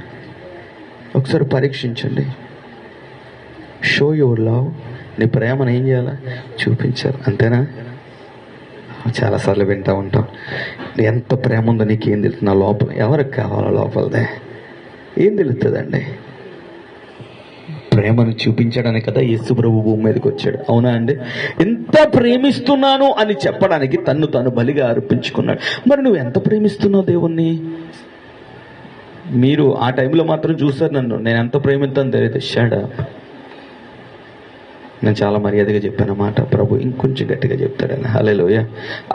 ఒకసారి పరీక్షించండి. Show your love. నీ ప్రేమను ఏం చేయాలా? చూపించాలి. అంతేనా? చాలాసార్లు వింటూ ఉంటాం, ఎంత ప్రేమ ఉందో నీకేం తెలుస్తుంది? నా లోపల ఎవరికి కావాలో లోపలదే ఏం తెలుస్తుందండి? ప్రేమను చూపించడానికి కదా యేసు ప్రభు భూమి మీదకి వచ్చాడు. అవునా అండి? ఎంత ప్రేమిస్తున్నాను అని చెప్పడానికి తన్ను తాను బలిగా అర్పించుకున్నాడు. మరి నువ్వు ఎంత ప్రేమిస్తున్నావు దేవుణ్ణి? మీరు ఆ టైంలో మాత్రం చూస్తారు నన్ను, నేను ఎంత ప్రేమిస్తాను తెలియదు. షాడా, నేను చాలా మర్యాదగా చెప్పాను మాట, ప్రభు ఇంకొంచెం గట్టిగా చెప్తాడని. హల్లెలూయా.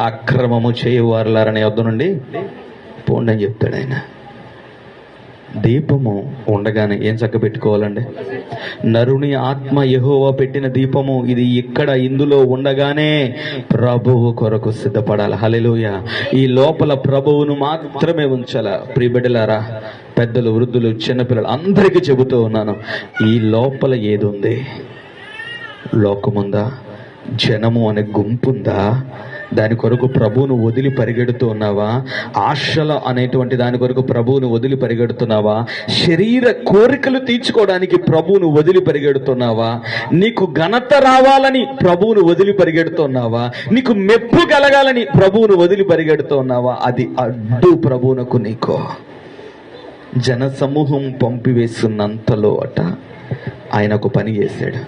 అక్రమము చేయవారులారనే యొద్ద నుండి పోండి అని చెప్తాడు ఆయన. దీపము ఉండగానే ఏం చక్క పెట్టుకోవాలండి? నరుని ఆత్మ యెహోవా పెట్టిన దీపము ఇది ఇక్కడ ఇందులో ఉండగానే ప్రభువు కొరకు సిద్ధపడాలి. హల్లెలూయా. ఈ లోపల ప్రభువును మాత్రమే ఉంచాల. ప్రియబిడ్డలారా, పెద్దలు, వృద్ధులు, చిన్నపిల్లలు అందరికీ చెబుతూ ఉన్నాను, ఈ లోపల ఏది ఉంది? లోకముందా? జనము అనే గుంపుందా? దాని కొరకు ప్రభువును వదిలి పరిగెడుతూ ఉన్నావా? ఆశల అనేటువంటి దాని కొరకు ప్రభువును వదిలి పరిగెడుతున్నావా? శరీర కోరికలు తీర్చుకోవడానికి ప్రభువును వదిలి పరిగెడుతున్నావా? నీకు ఘనత రావాలని ప్రభువును వదిలి పరిగెడుతున్నావా? నీకు మెప్పు కలగాలని ప్రభువును వదిలి పరిగెడుతున్నావా? అది అడ్డు ప్రభువునకు. నీకో జన సమూహం పంపివేస్తున్నంతలో ఆయన ఒక పని చేశాడు.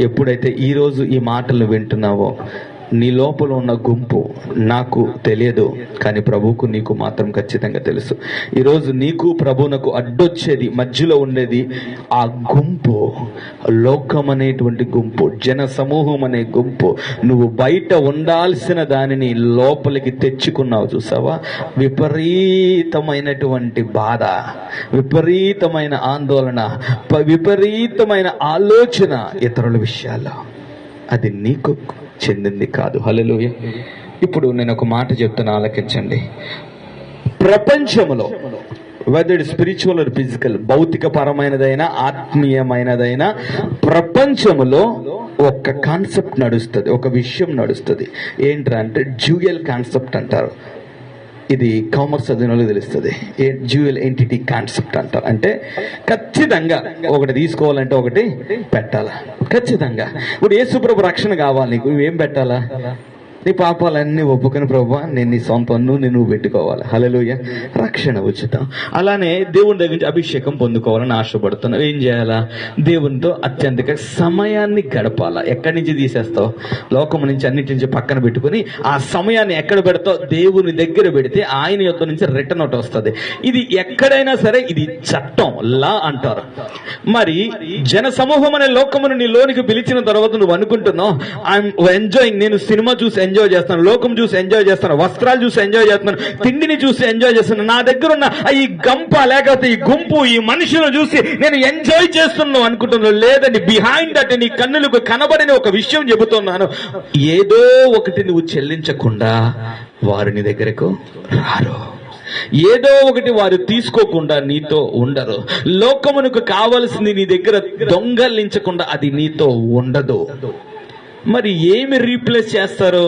ఎప్పుడైతే ఈరోజు ఈ మాటలు వింటున్నావో, నీ లోపల ఉన్న గుంపు నాకు తెలియదు, కానీ ప్రభువుకు నీకు మాత్రం ఖచ్చితంగా తెలుసు. ఈరోజు నీకు ప్రభువునకు అడ్డొచ్చేది, మధ్యలో ఉండేది ఆ గుంపు, లోకం అనేటువంటి గుంపు, జన సమూహం అనే గుంపు. నువ్వు బయట ఉండాల్సిన దానిని లోపలికి తెచ్చుకున్నావు. చూసావా? విపరీతమైనటువంటి బాధ, విపరీతమైన ఆందోళన, విపరీతమైన ఆలోచన ఇతరుల విషయాల్లో. అది నీకు చెందింది కాదు. హల్లెలూయా. ఇప్పుడు నేను ఒక మాట చెప్తాను, ఆలకించండి. ప్రపంచంలో వెదర్ స్పిరిచువల్ ఆర్ ఫిజికల్, భౌతిక పరమైనదైనా ఆత్మీయమైనదైనా, ప్రపంచంలో ఒక కాన్సెప్ట్ నడుస్తుంది, ఒక విషయం నడుస్తుంది. ఏంట్రా అంటే డ్యూయల్ కాన్సెప్ట్ అంటారు. ఇది కామర్స్ చదివిన తెలుస్తుంది. డ్యూయల్ ఎంటిటీ కాన్సెప్ట్ అంటారు. అంటే ఖచ్చితంగా ఒకటి తీసుకోవాలంటే ఒకటి పెట్టాలా, ఖచ్చితంగా. ఇప్పుడు యేసు ప్రభు రక్షణ కావాలి, నీకు నువ్వేం పెట్టాలా? నీ పాపాలన్నీ ఒప్పుకొని ప్రభువా నేను నీ సొంత నువ్వు పెట్టుకోవాలి. హల్లెలూయా. రక్షణ ఉచితం. అలానే దేవుని దగ్గర నుంచి అభిషేకం పొందుకోవాలని ఆశపడుతున్నావు. ఏం చేయాలా? దేవునితో అత్యంతగా సమయాన్ని గడపాలా. ఎక్కడి నుంచి తీసేస్తావు? లోకం నుంచి అన్నిటి నుంచి పక్కన పెట్టుకుని ఆ సమయాన్ని ఎక్కడ పెడతావు? దేవుని దగ్గర పెడితే ఆయన యొద్ద నుంచి రిటర్న్ అవుట్ వస్తుంది. ఇది ఎక్కడైనా సరే ఇది చట్టం, లా అంటారు. మరి జన సమూహం అనే లోకమును నీ లోనికి పిలిచిన తర్వాత నువ్వు అనుకుంటున్నావు ఐఎమ్ ఎంజాయింగ్, నేను సినిమా చూసి ఎంజాయ్ చేస్తాను, లోకం చూసి ఎంజాయ్ చేస్తాను, వస్త్రాలు చూసి ఎంజాయ్ చేస్తున్నాను, తిండిని చూసి ఎంజాయ్ చేస్తున్నాను, నా దగ్గర ఉన్న ఈ గంప లేకపోతే ఈ గుంపు ఈ మనుషులను చూసి నేను ఎంజాయ్ చేస్తున్నాను అనుకుంటున్నాను. లేదండి, బిహైండ్ దట్ నీ కన్నులకు కనబడిన ఒక విషయం చెబుతున్నాను. ఏదో ఒకటి నువ్వు చెల్లించకుండా వారు నీ దగ్గరకు రారు. ఏదో ఒకటి వారు తీసుకోకుండా నీతో ఉండరు. లోకమునకు కావలసింది నీ దగ్గర దొంగలించకుండా అది నీతో ఉండదు. మరి ఏమి రీప్లేస్ చేస్తారు?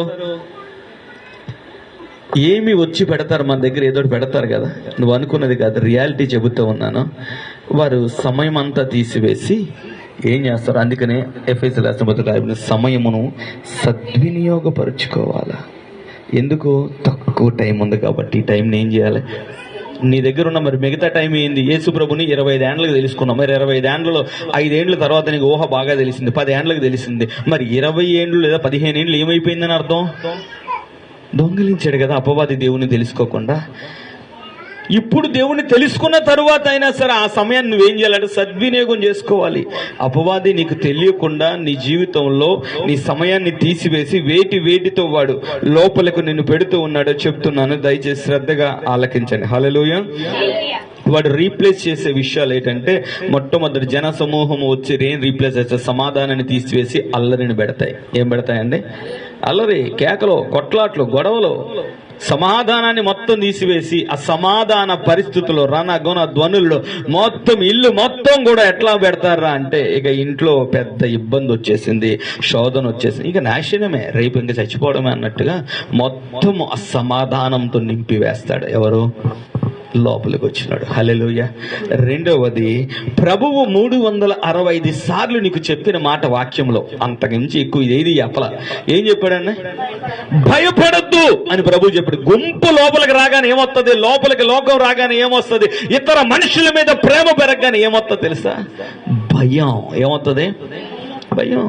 ఏమి వచ్చి పెడతారు మన దగ్గర, ఏదో ఒకటి పెడతారు కదా. నువ్వు అనుకున్నది కాదు, రియాలిటీ చెబుతూ ఉన్నాను. వారు సమయం అంతా తీసివేసి ఏం చేస్తారు? అందుకనే ఎఫెసీయుల రాసిన పత్రిక సమయమును సద్వినియోగపరుచుకోవాలా. ఎందుకు? తక్కువ టైం ఉంది కాబట్టి. ఈ టైంని ఏం చేయాలి? నీ దగ్గర ఉన్న మరి మిగతా టైం ఏంది? యేసు ప్రభుని 25 ఏండ్లకు తెలుసుకున్నావు. మరి 25 ఏండ్లలో 5 ఏండ్ల తర్వాత నీకు ఊహ బాగా తెలిసింది, 10 ఏండ్లకు తెలిసింది. మరి 20 ఏండ్లు లేదా 15 ఏండ్లు ఏమైపోయిందని అర్థం? దొంగిలించాడు కదా అపవాది దేవుని తెలుసుకోకుండా. ఇప్పుడు దేవుని తెలుసుకున్న తరువాత అయినా సరే ఆ సమయాన్ని నువ్వేం చేయాలంటే సద్వినియోగం చేసుకోవాలి. అపవాది నీకు తెలియకుండా నీ జీవితంలో నీ సమయాన్ని తీసివేసి వేటితో వాడు లోపలకు నిన్ను పెడుతూ ఉన్నాడో చెప్తున్నాను, దయచేసి శ్రద్ధగా ఆలకించండి. హల్లెలూయా. వాడు రీప్లేస్ చేసే విషయాలు ఏంటంటే, మొట్టమొదటి జన సమూహము వచ్చి ఏం రీప్లేస్ చేస్తే సమాధానాన్ని తీసివేసి అల్లరిని పెడతాయి. ఏం పెడతాయండి? అల్లరి, కేకలు, కొట్లాట్లు, గొడవలు. సమాధానాన్ని మొత్తం తీసివేసి అసమాధాన పరిస్థితుల్లో రణగొన ధ్వనుల్లో మొత్తం ఇల్లు మొత్తం కూడా ఎట్లా పెడతారా అంటే, ఇక ఇంట్లో పెద్ద ఇబ్బంది వచ్చేసింది, శోధన వచ్చేసింది, ఇక నాశనమే, రేపు ఇంక చచ్చిపోవడమే అన్నట్టుగా మొత్తం అసమాధానంతో నింపి వేస్తాడు. ఎవరు? లోపలికి వచ్చినాడు. హల్లెలూయా. రెండవది, ప్రభువు 365 సార్లు నీకు చెప్పిన మాట వాక్యంలో, అంతకుమించి ఎక్కువ ఇదేది చెప్పలా. ఏం చెప్పాడన్న? భయపడద్దు అని ప్రభు చెప్పాడు. గుంపు లోపలికి రాగానే ఏమొస్తుంది? లోపలికి లోకం రాగానే ఏమొస్తుంది? ఇతర మనుషుల మీద ప్రేమ పెరగగానే ఏమొస్తుంది తెలుసా? భయం. ఏమొస్తుంది? భయం.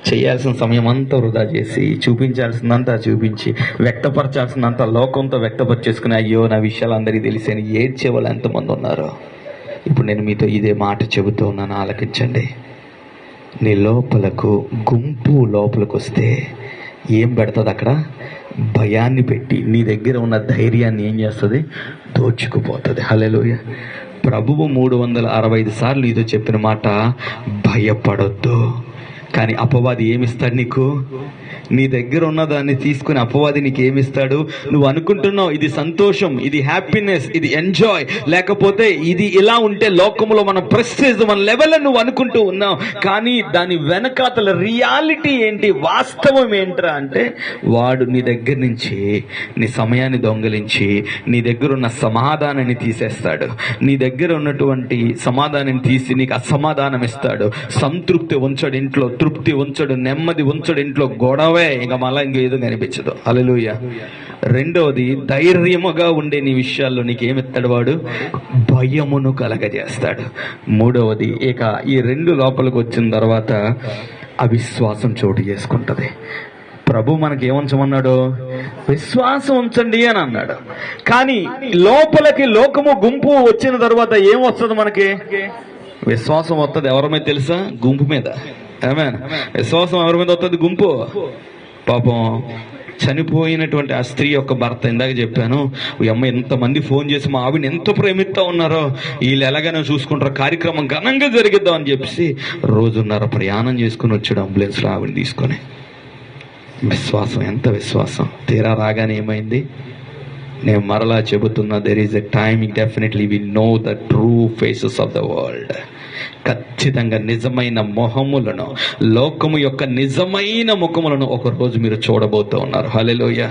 చేయాల్సిన సమయం అంతా వృధా చేసి, చూపించాల్సిందంతా చూపించి, వ్యక్తపరచాల్సిందంతా లోకంతో వ్యక్తపరిచేసుకుని, అయ్యో నా విషయాలు అందరికీ తెలిసాను ఏడ్చే వాళ్ళు ఎంతమంది ఉన్నారు. ఇప్పుడు నేను మీతో ఇదే మాట చెబుతూ ఉన్నాను, ఆలకించండి. నీ లోపలకు గుంపు లోపలికి వస్తే ఏం పెడుతుంది? అక్కడ భయాన్ని పెట్టి నీ దగ్గర ఉన్న ధైర్యాన్ని ఏం చేస్తుంది? దోచుకుపోతుంది. హల్లెలూయా. ప్రభువు 365 సార్లు ఇదో చెప్పిన మాట, భయపడొద్దు. కానీ అపవాది ఏమిస్తాడు నీకు? నీ దగ్గర ఉన్న దాన్ని తీసుకుని అపవాది నీకు ఏమిస్తాడు? నువ్వు అనుకుంటున్నావు ఇది సంతోషం, ఇది హ్యాపీనెస్, ఇది ఎంజాయ్, లేకపోతే ఇది ఇలా ఉంటే లోకంలో మన ప్రెస్టేజ్, మన లెవెల్ నువ్వు అనుకుంటూ ఉన్నావు. కానీ దాని వెనకాతల రియాలిటీ ఏంటి, వాస్తవం ఏంట్రా అంటే, వాడు నీ దగ్గర నుంచి నీ సమయాన్ని దొంగిలించి నీ దగ్గర ఉన్న సమాధానాన్ని తీసేస్తాడు. నీ దగ్గర ఉన్నటువంటి సమాధానాన్ని తీసి నీకు అసమాధానం ఇస్తాడు. సంతృప్తి ఉంచడు ఇంట్లో, తృప్తి ఉంచడు, నెమ్మది ఉంచడు ఇంట్లో, గొడవే, ఇంకా మళ్ళా ఇంకేదో కనిపించదు. హల్లెలూయా. రెండవది, ధైర్యముగా ఉండే నీ విషయాల్లో నీకేమిస్తాడు? వాడు భయమును కలగజేస్తాడు. మూడవది, ఇక ఈ 2 లోపలికి వచ్చిన తర్వాత అవిశ్వాసం చోటు చేసుకుంటది. ప్రభు మనకి ఏముంచమన్నాడు? విశ్వాసం ఉంచండి అని అన్నాడు. కానీ లోపలికి లోకము గుంపు వచ్చిన తర్వాత ఏమొస్తుంది మనకి? విశ్వాసం వస్తుంది. ఎవరి మీద తెలుసా? గుంపు మీద. ఆమేన్. విశ్వాసం ఎవరి మీద వస్తుంది? గుంపు. పాపం చనిపోయినటువంటి ఆ స్త్రీ యొక్క భర్త, ఇందాక చెప్పాను, ఈ అమ్మ ఎంతమంది ఫోన్ చేసి మా ఆవిడని ఎంత ప్రేమిస్తా ఉన్నారో, వీళ్ళు ఎలాగైనా చూసుకుంటారో, కార్యక్రమం ఘనంగా జరిగిద్దాం అని చెప్పేసి 1.5 రోజులు ప్రయాణం చేసుకుని వచ్చాడు అంబులెన్స్లో ఆవిడని తీసుకొని. విశ్వాసం, ఎంత విశ్వాసం. తీరా రాగానే ఏమైంది? నేను మరలా చెబుతున్నా, there is a time definitely we know the true faces of the world. ఖచ్చితంగా నిజమైన మొహములను, లోకము యొక్క నిజమైన ముఖములను ఒకరోజు మీరు చూడబోతూ ఉన్నారు. హల్లెలూయా.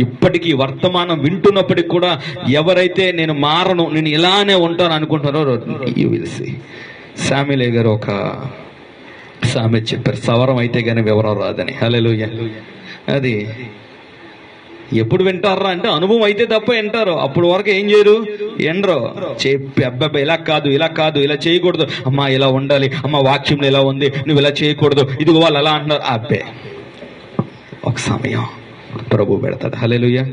ఇప్పటికీ వర్తమానం వింటున్నప్పటికీ కూడా ఎవరైతే నేను మారను, నేను ఇలానే ఉంటాను అనుకుంటున్నారో, యు విల్ సీ. శామ్యూయల్ గారు ఒక సామెత చెప్పారు, సవరం అయితే కానీ వివరం రాదని. హల్లెలూయా. అది ఎప్పుడు వింటారా అంటే, అనుభవం అయితే తప్ప వింటారు. అప్పుడు వరకు ఏం చేయరు? ఎండ్రో చెప్పి, అబ్బాయి ఇలా కాదు, ఇలా కాదు, ఇలా చేయకూడదు, అమ్మా ఇలా ఉండాలి, అమ్మ వాక్యంలో ఇలా ఉంది, నువ్వు ఇలా చేయకూడదు, ఇదిగో వాళ్ళు అలా అంటున్నారు. అబ్బే, ఒక సమయం ప్రభు పెడతాడు. హల్లెలూయా.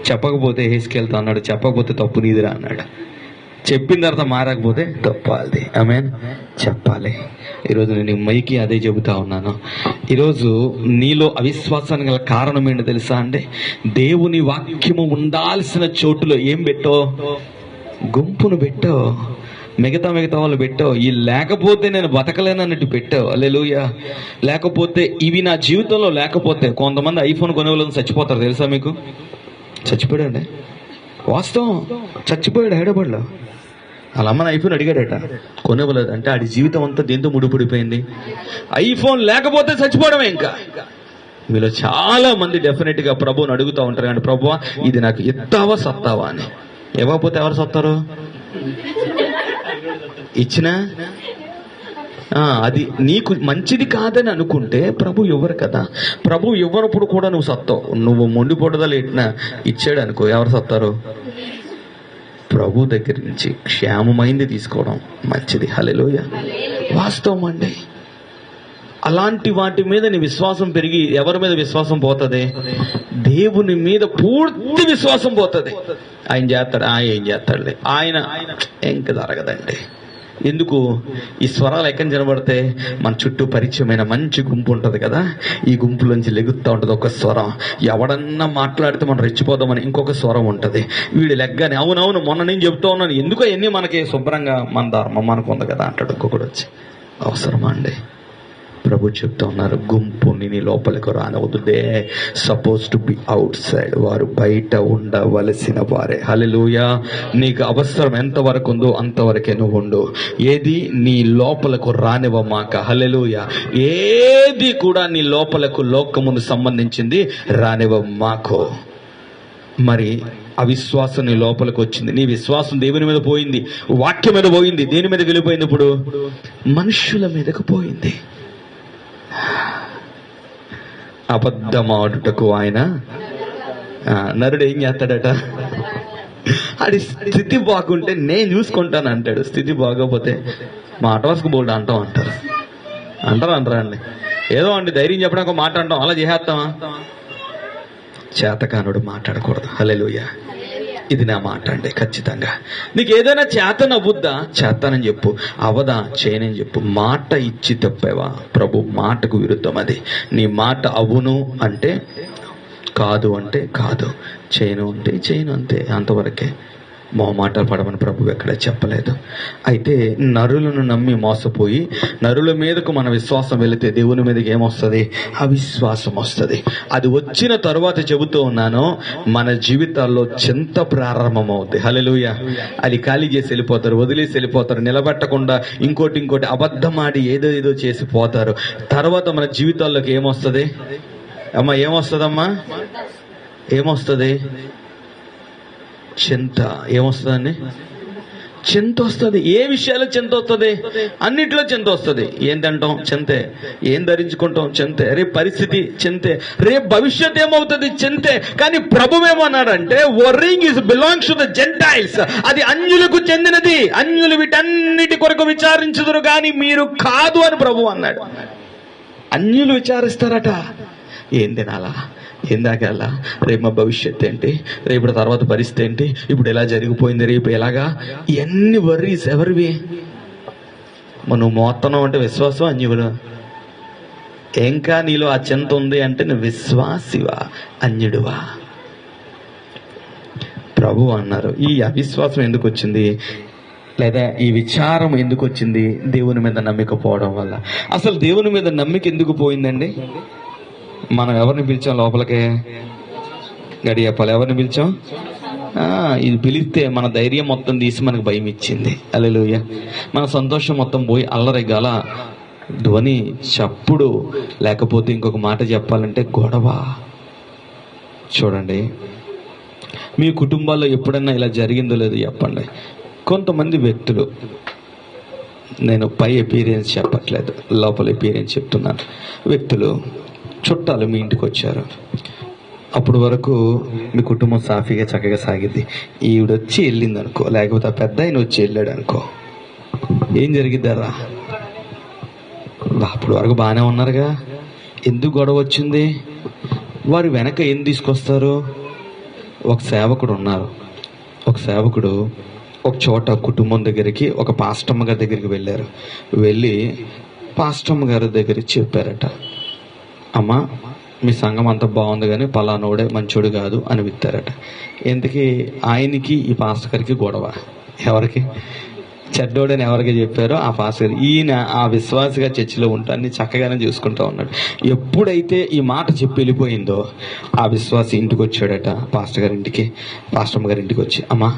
చెప్పకపోతే హెస్కేల్తో అన్నాడు, చెప్పకపోతే తప్పు నీదిరా అన్నాడు. చెప్పిన తర్వాత మారకపోతే తప్పాలి. ఆమేన్. చెప్పాలి. ఈరోజు నేను మైకి అదే చెబుతా ఉన్నాను. ఈరోజు నీలో అవిశ్వాసానికి గల కారణం ఏంటో తెలుసా అంటే, దేవుని వాక్యము ఉండాల్సిన చోటులో ఏం పెట్టో? గుంపును పెట్టో, మిగతా వాళ్ళు పెట్టో. ఈ లేకపోతే నేను బతకలేనన్నట్టు పెట్టావు. హల్లెలూయా. లేకపోతే ఇవి నా జీవితంలో లేకపోతే, కొంతమంది ఐఫోన్ కొనే వాళ్ళని చచ్చిపోతారు తెలుసా మీకు? చచ్చిపోయాడండి, వాస్తవం. చచ్చిపోయాడు హైదరాబాద్లో. వాళ్ళ అమ్మని ఐఫోన్ అడిగాడట, కొనివ్వలేదు అంటే ఆడి జీవితం అంతా దేంతో ముడిపడిపోయింది? ఐఫోన్ లేకపోతే చచ్చిపోవడమే. ఇంకా మీలో చాలా మంది డెఫినెట్ గా ప్రభువుని అడుగుతూ ఉంటారు, కానీ ప్రభువా ఇది నాకు ఇస్తావా సత్తావా అని. ఇవ్వకపోతే ఎవరు సత్తారు? ఇచ్చినా అది నీకు మంచిది కాదని అనుకుంటే ప్రభు ఇవ్వరు కదా. ప్రభు ఇవ్వనప్పుడు కూడా నువ్వు సత్తావు. నువ్వు మొండి పొడదలు ఎట్టినా ఇచ్చాడు అనుకో, ఎవరు సత్తారు? ప్రభు దగ్గర నుంచి క్షేమమైంది తీసుకోవడం మంచిది. హల్లెలూయా. వాస్తవం అండి. అలాంటి వాటి మీద నీ విశ్వాసం పెరిగి ఎవరి మీద విశ్వాసం పోతుంది? దేవుని మీద పూర్తి విశ్వాసం పోతుంది. ఆయన చేస్తాడు, ఏం చేస్తాడులే, ఆయన ఇంకా జరగదండి. ఎందుకు? ఈ స్వరాలు ఎక్కడ నిలబడితే మన చుట్టూ పరిచయమైన మంచి గుంపు ఉంటుంది కదా, ఈ గుంపులోంచి లెగుతూ ఉంటుంది ఒక స్వరం. ఎవడన్నా మాట్లాడితే మనం రెచ్చిపోదామని ఇంకొక స్వరం ఉంటుంది. వీడు లెగ్గానే అవునవును మొన్న నేను చెప్తా ఉన్నాను, ఎందుకో ఎన్ని మనకి శుభ్రంగా మన ధర్మం మనకు ఉంది కదా అంటాడు ఇంకొకటి వచ్చి. అవసరమా అండి? ప్రభు చెప్తా ఉన్నారు, గుంపుని నీ లోపలికి రానవద్దు. They suppose to be outside. వారు బయట ఉండవలసిన వారే. హల్లెలూయా. నీకు అవసరం ఎంతవరకు ఉందో అంతవరకే నువ్వు ఉండు. ఏది నీ లోపలకు రానివ్వమాక. హల్లెలూయా. ఏది కూడా నీ లోపలకు లోకమును సంబంధించింది రానివ్వమాకు. మరి అవిశ్వాసం నీ లోపలికి వచ్చింది. నీ విశ్వాసం దేవుని మీద పోయింది, వాక్యం మీద పోయింది. దేని మీద వెళ్ళిపోయింది? ఇప్పుడు మనుషుల మీదకు పోయింది. అబద్ధమాడుటకు ఆయన నరుడు ఏం చేస్తాడట? అది స్థితి బాగుంటే నేను చూసుకుంటాను అంటాడు. స్థితి బాగోపోతే మాట వరుసకు బోల్డ్ అంటారు. అంటారా అండి? ఏదో అండి ధైర్యం చెప్పడానికి మాట అంటాం, అలా చేసేస్తామా? చేతకానుడు మాట్లాడకూడదు. హల్లెలూయా. ఇది నా మాట అండి. ఖచ్చితంగా నీకు ఏదైనా చేతనవ్వుద్దా? చేస్తానని చెప్పు. అవదా? చేయనని చెప్పు. మాట ఇచ్చి తప్పేవా? ప్రభు మాటకు విరుద్ధం అది. నీ మాట అవును అంటే కాదు అంటే కాదు, చేయను అంటే చేయను, అంతే. అంతవరకే. మొహమాటలు పడమని ప్రభు ఎక్కడ చెప్పలేదు. అయితే నరులను నమ్మి మోసపోయి నరుల మీదకు మన విశ్వాసం వెళితే దేవుని మీదకి ఏమొస్తుంది? అవిశ్వాసం వస్తుంది. అది వచ్చిన తరువాత చెబుతూ ఉన్నాను, మన జీవితాల్లో చింత ప్రారంభమవుతుంది. హల్లెలూయా. అది ఖాళీ చేసి వెళ్ళిపోతారు, వదిలేసి వెళ్ళిపోతారు, నిలబెట్టకుండా ఇంకోటి అబద్ధమాడి ఏదో చేసి పోతారు. తర్వాత మన జీవితాల్లోకి ఏమొస్తుంది అమ్మా? ఏమొస్తుందమ్మా? ఏమొస్తుంది? చింత. ఏమొస్తుందండి? చింత వస్తుంది. ఏ విషయాలు చింత వస్తుంది? అన్నిట్లో చింత వస్తుంది. ఏం తింటాం? చింతే. ఏం ధరించుకుంటాం? చింతే. రేపు పరిస్థితి చింతే. రేపు భవిష్యత్ ఏమవుతుంది? చింతే. కానీ ప్రభు ఏమన్నాడంటే, worrying is belongs to the Gentiles. అది అన్యులకు చెందినది. అన్యులు వీటన్నిటి కొరకు విచారించుదురు కానీ మీరు కాదు అని ప్రభు అన్నాడు. అన్యులు విచారిస్తారట. ఏం తినాలా, ఏం తాగాలా, రేపు మా భవిష్యత్తు ఏంటి, రేపు తర్వాత పరిస్థితి ఏంటి, ఇప్పుడు ఎలా జరిగిపోయింది, రేపు ఎలాగా, ఇవన్నీ వర్రీస్ ఎవరివి? మనం మోత్తనం అంటే విశ్వాసం, అన్యుడు. ఇంకా నీలో ఆ చింత ఉంది అంటే నువ్వు విశ్వాసివా అన్యుడువా? ప్రభు అన్నారు, ఈ అవిశ్వాసం ఎందుకు వచ్చింది లేదా ఈ విచారం ఎందుకు వచ్చింది? దేవుని మీద నమ్మిక పోవడం వల్ల. అసలు దేవుని మీద నమ్మిక ఎందుకు పోయిందండి? మనం ఎవరిని పిలిచాం లోపలికి? గడియప్పాలి. ఎవరిని పిలిచాం? ఇది పిలిస్తే మన ధైర్యం మొత్తం తీసి మనకు భయం ఇచ్చింది. హల్లెలూయా. మన సంతోషం మొత్తం పోయి అల్లరి గల ధ్వని, చప్పుడు, లేకపోతే ఇంకొక మాట చెప్పాలంటే గొడవ. చూడండి, మీ కుటుంబాల్లో ఎప్పుడన్నా ఇలా జరిగిందో లేదో చెప్పండి. కొంతమంది వ్యక్తులు, నేను పై ఎపీరియన్స్ చెప్పట్లేదు, లోపల ఎపీరియన్స్ చెప్తున్నాను. వ్యక్తులు, చుట్టాలు మీ ఇంటికి వచ్చారు. అప్పుడు వరకు మీ కుటుంబం సాఫీగా చక్కగా సాగింది. ఈవిడొచ్చి వెళ్ళింది అనుకో, లేకపోతే ఆ పెద్ద ఆయన వచ్చి వెళ్ళాడు అనుకో, ఏం జరిగిద్దారా? అప్పుడు వరకు బాగానే ఉన్నారుగా, ఎందుకు గొడవ వచ్చింది? వారు వెనక ఏం తీసుకొస్తారు? ఒక సేవకుడు ఉన్నారు. ఒక సేవకుడు ఒక చోట కుటుంబం దగ్గరికి, ఒక పాస్టమ్మ గారి దగ్గరికి వెళ్ళారు. వెళ్ళి పాస్టమ్మ గారి దగ్గరికి చెప్పారట, అమ్మ మీ సంఘం అంతా బాగుంది కానీ పలానోడే మంచోడు కాదు అని విత్తారట. ఎందుకు? ఆయనకి ఈ పాస్టర్ గారికి గొడవ. ఎవరికి? చెడ్డోడని ఎవరికి చెప్పారో ఆ పాస్టర్. ఈయన ఆ విశ్వాసగా చర్చిలో ఉంటాన్ని చక్కగానే చూసుకుంటా ఉన్నాడు. ఎప్పుడైతే ఈ మాట చెప్పి వెళ్ళిపోయిందో ఆ విశ్వాసి ఇంటికి వచ్చాడట, పాస్టర్ గారి ఇంటికి. పాస్టర్ గారి ఇంటికి వచ్చి, అమ్మా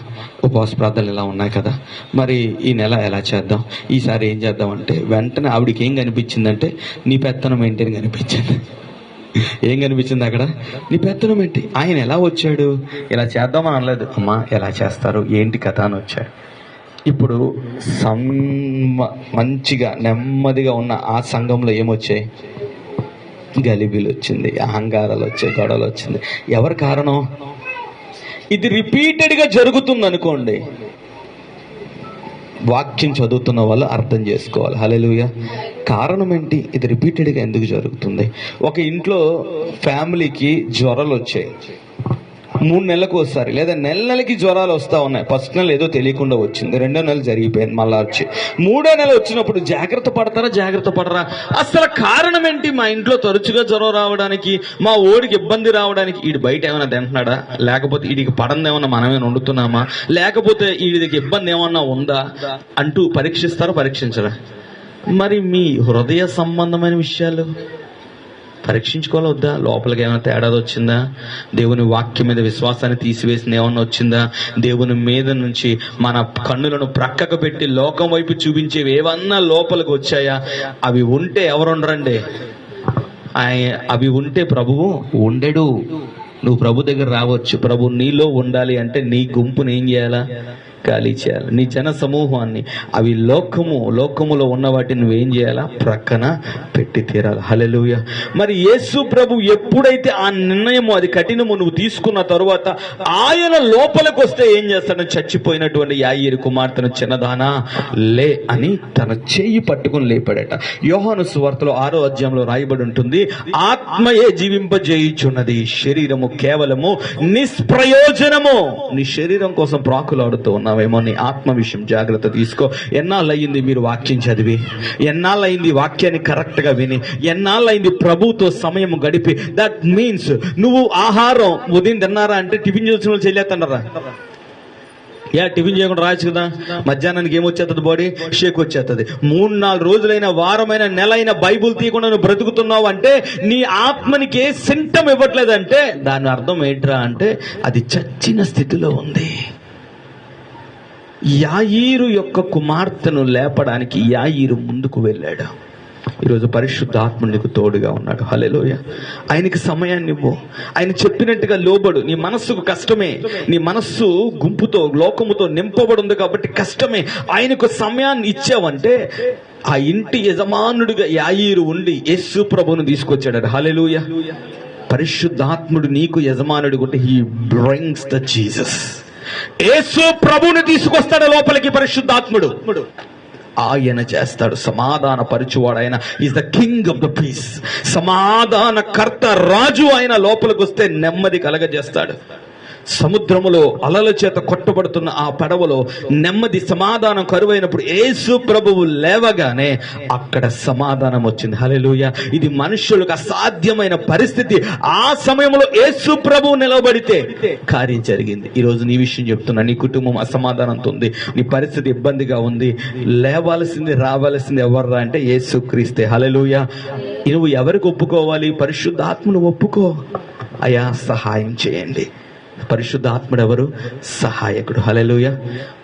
ఉపవాస ప్రార్థనలు ఇలా ఉన్నాయి కదా, మరి ఈ నెల ఎలా చేద్దాం, ఈసారి ఏం చేద్దాం అంటే, వెంటనే ఆవిడికి ఏం కనిపించిందంటే నీ పెత్తనం ఏంటి అని కనిపించింది. ఏం కనిపించింది అక్కడ? నీ పెత్తనం ఏంటి? ఆయన ఎలా వచ్చాడు? ఇలా చేద్దామని అనలేదు. అమ్మా ఎలా చేస్తారు, ఏంటి కథ అని వచ్చాడు. ఇప్పుడు మంచిగా నెమ్మదిగా ఉన్న ఆ సంఘంలో ఏమొచ్చాయి? గలిబిలు వచ్చింది, అహంకారాలు వచ్చాయి, గొడవలు వచ్చింది. ఎవరి కారణం? ఇది రిపీటెడ్గా జరుగుతుంది అనుకోండి, వాక్యం చదువుతున్న వాళ్ళు అర్థం చేసుకోవాలి. హల్లెలూయా. కారణం ఏంటి? ఇది రిపీటెడ్గా ఎందుకు జరుగుతుంది? ఒక ఇంట్లో ఫ్యామిలీకి జ్వరాలు వచ్చాయి, 3 నెలలకు ఒకసారి లేదా నెలకి జ్వరాలు వస్తూ ఉన్నాయి. ఫస్ట్ నెల ఏదో తెలియకుండా వచ్చింది, 2వ నెల జరిగిపోయింది, మళ్ళా వచ్చి 3వ నెల వచ్చినప్పుడు జాగ్రత్త పడతారా జాగ్రత్త పడరా? అసలు కారణం ఏంటి? మా ఇంట్లో తరచుగా జ్వరం రావడానికి, మా ఓడికి ఇబ్బంది రావడానికి, వీడి బయట ఏమైనా తింటున్నాడా, లేకపోతే వీడికి పడంది ఏమన్నా మనమేమైనా వండుతున్నామా, లేకపోతే వీడికి ఇబ్బంది ఏమన్నా ఉందా అంటూ పరీక్షిస్తారా పరీక్షించరా? మరి మీ హృదయ సంబంధమైన విషయాలు పరీక్షించుకోవాలి వద్దా? లోపలికి ఏమైనా తేడా వచ్చిందా? దేవుని వాక్యం మీద విశ్వాసాన్ని తీసివేసిన ఏమన్నా వచ్చిందా? దేవుని మీద నుంచి మన కన్నులను ప్రక్కకు పెట్టి లోకం వైపు చూపించేవి ఏమన్నా లోపలికి వచ్చాయా? అవి ఉంటే ఎవరుండరండి? అవి ఉంటే ప్రభువు ఉండడు. నువ్వు ప్రభు దగ్గర రావచ్చు, ప్రభు నీలో ఉండాలి అంటే నీ గుంపుని ఏం చేయాలా? ఖాళీ చేయాలి. నీ జన సమూహాన్ని, అవి లోకములో ఉన్న వాటిని నువ్వేం చేయాలా? ప్రక్కన పెట్టి తీరాలి. హల్లెలూయా. మరి యేసు ప్రభు ఎప్పుడైతే ఆ నిర్ణయము, అది కఠినము నువ్వు తీసుకున్న తరువాత ఆయన లోపలికి వస్తే ఏం చేస్తాడు? చచ్చిపోయినటువంటి యాయీరు కుమార్తెను, చిన్నదానా లే అని తన చెయ్యి పట్టుకుని లేపాడట. యోహాను సువార్తలో 6వ అధ్యాయంలో రాయబడి ఉంటుంది, ఆత్మయే జీవింపజేయుచున్నది, శరీరము కేవలము నిష్ప్రయోజనము. నీ శరీరం కోసం ప్రాకులాడుతూ ఉన్నావేమో, నీ ఆత్మ విషయం జాగ్రత్త తీసుకో. ఎన్నాళ్ళయింది మీరు వాక్యం చదివి? ఎన్నాళ్ళయింది వాక్యాన్ని కరెక్ట్ గా విని? ఎన్నాళ్ళయింది ప్రభుతో సమయం గడిపి? దట్ మీన్స్ నువ్వు ఆహారం ఉదయం తిన్నారా అంటే టిఫిన్ చేసిన వాళ్ళు చెల్లేస్తున్నారా? టిఫిన్ చేయకుండా రాయచ్చు కదా. మధ్యాహ్నానికి ఏమొచ్చేస్తుంది? బాడీ షేక్ వచ్చేస్తుంది. 3-4 రోజులైన, వారమైన, నెలైన బైబుల్ తీయకుండా నువ్వు బ్రతుకుతున్నావు అంటే నీ ఆత్మనికి ఏ సింటమ్ ఇవ్వట్లేదంటే దాని అర్థం ఏంట్రా అంటే అది చచ్చిన స్థితిలో ఉంది. యాయీరు యొక్క కుమార్తెను లేపడానికి యాయీరు ముందుకు వెళ్ళాడు. ఈరోజు పరిశుద్ధాత్మ నీకు తోడుగా ఉన్నాడు. హల్లెలూయా. ఆయనకి సమయాన్ని ఇవ్వు, ఆయన చెప్పినట్టుగా లోబడు. నీ మనస్సుకు కష్టమే, నీ మనస్సు గుంపుతో, లోకముతో నింపబడి ఉంది కాబట్టి కష్టమే. ఆయనకు సమయాన్ని ఇచ్చావంటే ఆ ఇంటి యజమానుడిగా యాయీరు ఉండి యేసు ప్రభువును తీసుకొచ్చాడు. హల్లెలూయా. పరిశుద్ధాత్ముడు నీకు యజమానుడు ఉంటే హీ బ్రింగ్స్ ద జీసస్. యేసు ప్రభువుని తీసుకొస్తాడు లోపలికి పరిశుద్ధాత్ముడు. ఆయన చేస్తాడు. సమాధాన పరచువాడు ఆయన. Is the king of the peace. సమాధాన కర్త, రాజు ఆయన. లోపలికి వస్తే నెమ్మది కలగజేస్తాడు. సముద్రములో అలల చేత కొట్టబడుతున్న ఆ పడవలో నెమ్మది, సమాధానం కరువైనప్పుడు యేసు ప్రభువు లేవగానే అక్కడ సమాధానం వచ్చింది. హల్లెలూయా. ఇది మనుషులకు అసాధ్యమైన పరిస్థితి. ఆ సమయంలో యేసు ప్రభువు నిలబడితే కార్యం జరిగింది. ఈరోజు నీ విషయం చెప్తున్నా. నీ కుటుంబం అసమాధానంతో ఉంది, నీ పరిస్థితి ఇబ్బందిగా ఉంది. లేవాల్సింది, రావాల్సింది ఎవర్రా అంటే యేసు క్రీస్తే. హల్లెలూయా. నువ్వు ఎవరికి ఒప్పుకోవాలి? పరిశుద్ధాత్మను ఒప్పుకో. అయ్యా సహాయం చేయండి. పరిశుద్ధాత్ముడు ఎవరు? సహాయకుడు. హల్లెలూయా.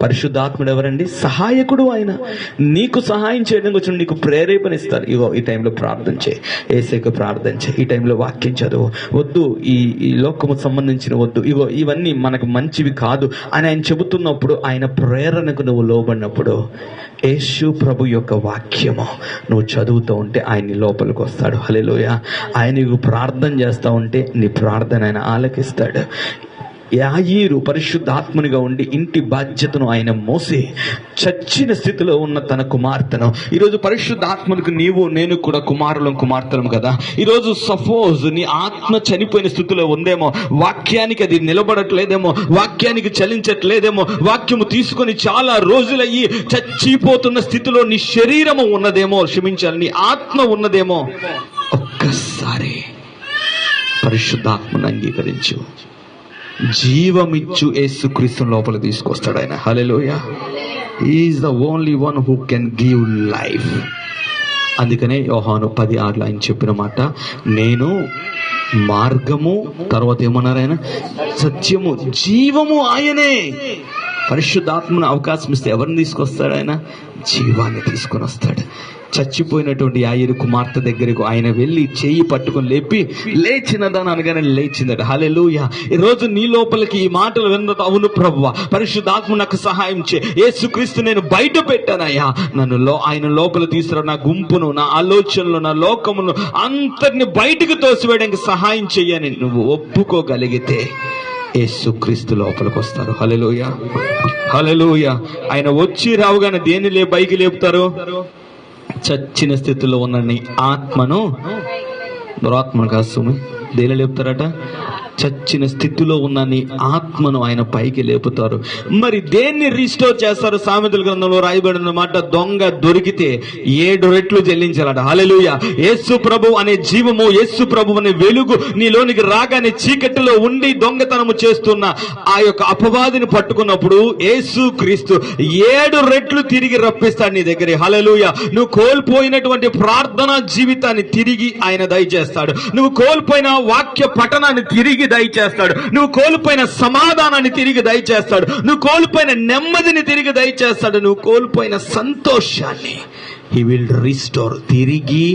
పరిశుద్ధాత్ముడు ఎవరండి? సహాయకుడు. ఆయన నీకు సహాయం చేయడం వచ్చి నీకు ప్రేరేపణ ఇస్తారు. ఇగో ఈ టైంలో ప్రార్థన చేయి, యేసుకు ప్రార్థన చేయి, ఈ టైంలో వాక్యం చదువు, వద్దు ఈ లోకము సంబంధించిన వద్దు, ఇగో ఇవన్నీ మనకు మంచివి కాదు అని ఆయన చెబుతున్నప్పుడు, ఆయన ప్రేరణకు నువ్వు లోబడినప్పుడు యేసు ప్రభు యొక్క వాక్యము నువ్వు చదువుతూ ఉంటే ఆయన లోపలికి వస్తాడు. హల్లెలూయా. ఆయన నీకు ప్రార్థన చేస్తూ ఉంటే నీ ప్రార్థన ఆయన ఆలకిస్తాడు. యాయీరు పరిశుద్ధాత్మనిగా ఉండి ఇంటి బాధ్యతను ఆయన మోసి చచ్చిన స్థితిలో ఉన్న తన కుమార్తెను, ఈరోజు పరిశుద్ధాత్మనికి నీవు నేను కూడా కుమార్తెలం కదా. ఈరోజు సపోజ్ నీ ఆత్మ చనిపోయిన స్థితిలో ఉందేమో, వాక్యానికి అది నిలబడట్లేదేమో, వాక్యానికి చలించట్లేదేమో, వాక్యము తీసుకొని చాలా రోజులయ్యి చచ్చిపోతున్న స్థితిలో నీ శరీరము ఉన్నదేమో, క్షమించాలి, నీ ఆత్మ ఉన్నదేమో. ఒక్కసారి పరిశుద్ధాత్మను అంగీకరించు. జీవమిచ్చు యేసుక్రీస్తు లోపల తీసుకొస్తాడు ఆయన. Hallelujah. He is the only one who can give life. అందుకనే యోహాను 10:6 ఆయన చెప్పిన మాట, నేను మార్గము, తర్వాత ఏమన్నారు ఆయన? సత్యము, జీవము ఆయనే. పరిశుద్ధాత్మను అవకాశం ఇస్తే ఎవరిని తీసుకొస్తాడు ఆయన? జీవాన్ని తీసుకొని వస్తాడు. చచ్చిపోయినటువంటి యాయిరు కుమార్తె దగ్గరకు ఆయన వెళ్ళి చేయి పట్టుకొని లేపి లేచినదని అనగానే లేచిందట. హల్లెలూయా. ఈరోజు నీ లోపలికి ఈ మాటలు విన్న అవును ప్రభువా, పరిశుద్ధాత్మ నాకు సహాయం చే, యేసుక్రీస్తు నేను బయట పెట్టానయ్యా, నన్ను ఆయన లోపల తీసుకురా, నా గుంపును, నా ఆలోచనలు, నా లోకమును అంతటిని బయటకు తోసివేయడానికి సహాయం చెయ్యని నువ్వు ఒప్పుకోగలిగితే యేసుక్రీస్తు లోపలికి వస్తారు. హల్లెలూయా, హల్లెలూయా. ఆయన వచ్చి రావుగానే దేన్ని పైకి లేపుతారు? చచ్చిన స్థితిలో ఉన్న నీ ఆత్మను, దురాత్మను కాదు, దేని లేపుతారట? చచ్చిన స్థితిలో ఉన్న నీ ఆత్మను ఆయన పైకి లేపుతారు. మరి దేన్ని రీస్టోర్ చేస్తారు? సామెతల గ్రంథంలో రాయబడిన మాట, దొంగ దొరికితే 7 రెట్లు చెల్లించాలట. హల్లెలూయా. యేసు ప్రభు అనే జీవము, యేసు ప్రభు అనే వెలుగు నీలోనికి రాగానే చీకటిలో ఉండి దొంగతనము చేస్తున్న ఆ యొక్క అపవాదిని పట్టుకున్నప్పుడు యేసు క్రీస్తు 7 రెట్లు తిరిగి రప్పిస్తాడు నీ దగ్గర. హల్లెలూయా. నువ్వు కోల్పోయినటువంటి ప్రార్థనా జీవితాన్ని తిరిగి ఆయన దయచేస్తాడు. నువ్వు కోల్పోయిన వాక్య పఠనాన్ని తిరిగి దయచేస్తాడు. నువ్వు కోల్పోయిన సమాధానాన్ని తిరిగి దయచేస్తాడు. నువ్వు కోల్పోయిన నెమ్మదిని తిరిగి దయచేస్తాడు. నువ్వు కోల్పోయిన సంతోషాన్ని హి విల్ రిస్టోర్, తిరిగి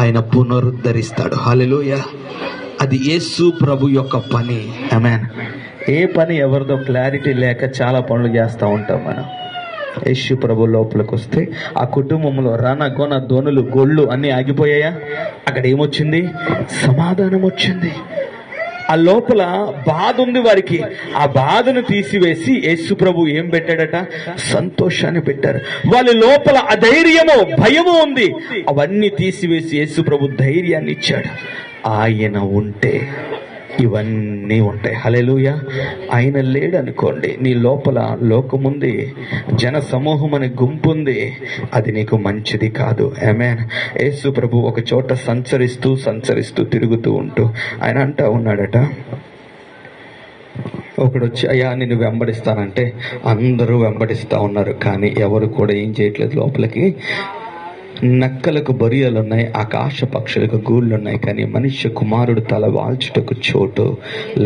ఆయన పునరుద్ధరిస్తాడు. హల్లెలూయా. అది యేసు ప్రభు యొక్క పని. ఆమేన్. ఏ పని ఎవరిదో క్లారిటీ లేక చాలా పనులు చేస్తూ ఉంటాం మనం. యేసు ప్రభు లోపలికి వస్తే ఆ కుటుంబంలో రణ దోనులు గొళ్ళు అన్నీ ఆగిపోయాయా? అక్కడ ఏమొచ్చింది? సమాధానం వచ్చింది. ఆ లోపల బాధ ఉంది వారికి. ఆ బాధను తీసివేసి యేసు ప్రభు ఏం పెట్టాడట? సంతోషాన్ని పెట్టారు. వాళ్ళ లోపల అధైర్యము, భయము ఉంది. అవన్నీ తీసివేసి యేసు ప్రభు ధైర్యాన్ని ఇచ్చాడు. ఆయన ఉంటే ఇవన్నీ ఉంటాయి. హల్లెలూయా. ఆయన లేడనుకోండి, నీ లోపల లోకముంది, జన సమూహం అనే గుంపు ఉంది, అది నీకు మంచిది కాదు. ఆమేన్. యేసు ప్రభు ఒక చోట సంచరిస్తూ తిరుగుతూ ఉంటూ ఆయన అంటా ఉన్నాడట, ఒకడు వచ్చి, అయ్యా నిన్ను వెంబడిస్తానంటే అందరూ వెంబడిస్తా ఉన్నారు, కానీ ఎవరు కూడా ఏం చేయట్లేదు. లోపలికి నక్కలకు బొరియలున్నాయి, ఆకాశ పక్షులకు గూళ్ళున్నాయి, కానీ మనుష్య కుమారుడు తల వాల్చుటకు చోటు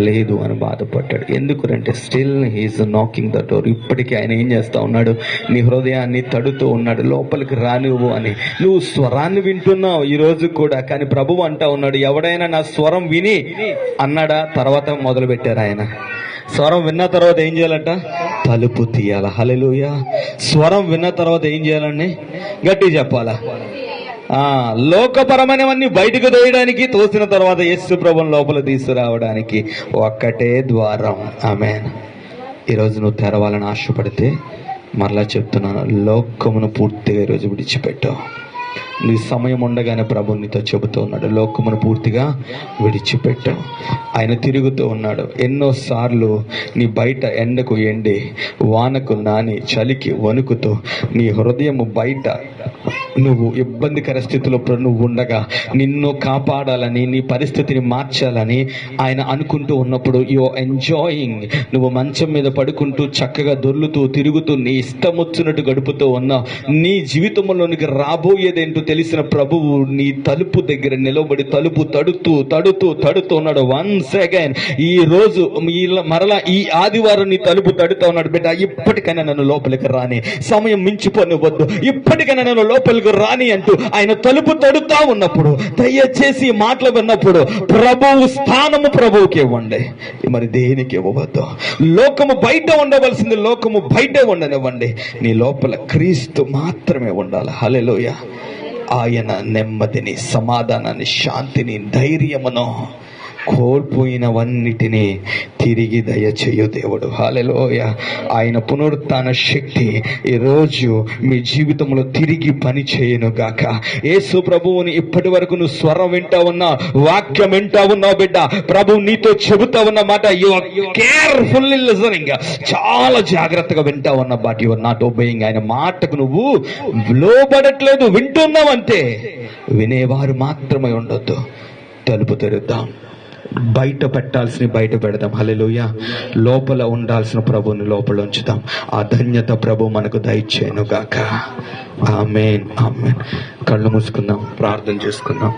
లేదు అని బాధపడ్డాడు. ఎందుకంటే still he is knocking the door. ఇప్పటికీ ఆయన ఏం చేస్తా ఉన్నాడు? నీ హృదయాన్ని తడుతూ ఉన్నాడు, లోపలికి రానివ్వు అని. నువ్వు స్వరాన్ని వింటున్నావు ఈ రోజు కూడా, కానీ ప్రభువు అంటా ఉన్నాడు, ఎవడైనా నా స్వరం విని అన్నాడా? తర్వాత మొదలు పెట్టారు ఆయన. స్వరం విన్న తర్వాత ఏం చేయాలంట? తలుపు తీయాల. హల్లెలూయా. స్వరం విన్న తర్వాత ఏం చేయాలండి? గట్టి చెప్పాలా? లోకపరమైనవన్నీ బయటకు తోయడానికి, తోసిన తర్వాత యేసు ప్రభువుని లోపల తీసుకురావడానికి ఒక్కటే ద్వారం. ఆమేన్. ఈరోజు నువ్వు తెరవాలని ఆశపడితే, మరలా చెప్తున్నాను, లోకమును పూర్తిగా ఈరోజు విడిచిపెట్టావు. నీ సమయం ఉండగానే ప్రభు నీతో చెబుతూ ఉన్నాడు, లోకమును పూర్తిగా విడిచిపెట్టావు. ఆయన తిరుగుతూ ఉన్నాడు. ఎన్నోసార్లు నీ బయట ఎండకు ఎండి, వానకు నాని, చలికి వణుకుతూ, నీ హృదయము బయట నువ్వు ఇబ్బందికర స్థితిలో నువ్వు ఉండగా నిన్ను కాపాడాలని, నీ పరిస్థితిని మార్చాలని ఆయన అనుకుంటూ ఉన్నప్పుడు, యు ఎంజాయింగ్, నువ్వు మంచం మీద పడుకుంటూ చక్కగా దొర్లుతూ తిరుగుతూ నీ ఇష్టం వచ్చినట్టు గడుపుతూ ఉన్నావు. నీ జీవితంలోనికి రాబోయేదేంటో తెలిసిన ప్రభువు నీ తలుపు దగ్గర నిలబడి తలుపు తడుతూ ఉన్నాడు. వన్స్ అగైన్ ఈ రోజు మరలా ఈ ఆదివారం నీ తలుపు తడుతూ ఉన్నాడు. బిడ్డ, ఇప్పటికైనా నన్ను లోపలికి రాని, సమయం మించిపోనివ్వద్దు, ఇప్పటికైనా నన్ను లోపలికి రాని అంటూ ఆయన తలుపు తడుతా ఉన్నప్పుడు, దయచేసి మాటలు విన్నప్పుడు ప్రభువు స్థానము ప్రభువుకి ఇవ్వండి, మరి దేనికి ఇవ్వవద్దు. లోకము బయట ఉండవలసింది లోకము బయట ఉండనివ్వండి. నీ లోపల క్రీస్తు మాత్రమే ఉండాలి. హల్లెలూయా. ఆయన నెమ్మదిని, సమాధానాన్ని, శాంతిని, ధైర్యమును, కోల్పోయినవన్నిటినీ తిరిగి దయచేయు దేవుడు. హల్లెలూయా. ఆయన పునరుత్థాన శక్తి ఈరోజు మీ జీవితంలో తిరిగి పని చేయను గాక. యేసు ప్రభువుని ఇప్పటి వరకు నువ్వు స్వరం వింటా ఉన్నా, వాక్యం వింటా ఉన్నావు. బిడ్డ, ప్రభు నీతో చెబుతా ఉన్న మాట, యు ఆర్ కేర్ఫుల్లీ లిజనింగ్, చాలా జాగ్రత్తగా వింటా ఉన్న, but you are not obeying. ఆయన మాటకు నువ్వు లోబడట్లేదు, వింటున్నావు అంతే. వినేవారు మాత్రమే ఉండొద్దు. తలుపు తెరుద్దాం. బయట పెట్టాల్సిన బయట పెడదాం. హల్లెలూయా. లోపల ఉండాల్సిన ప్రభువుని లోపల ఉంచుదాం. ఆ ధన్యత ప్రభు మనకు దయచేయను గాక. ఆమేన్, ఆమేన్. కళ్ళు మూసుకుందాం, ప్రార్థన చేసుకుందాం.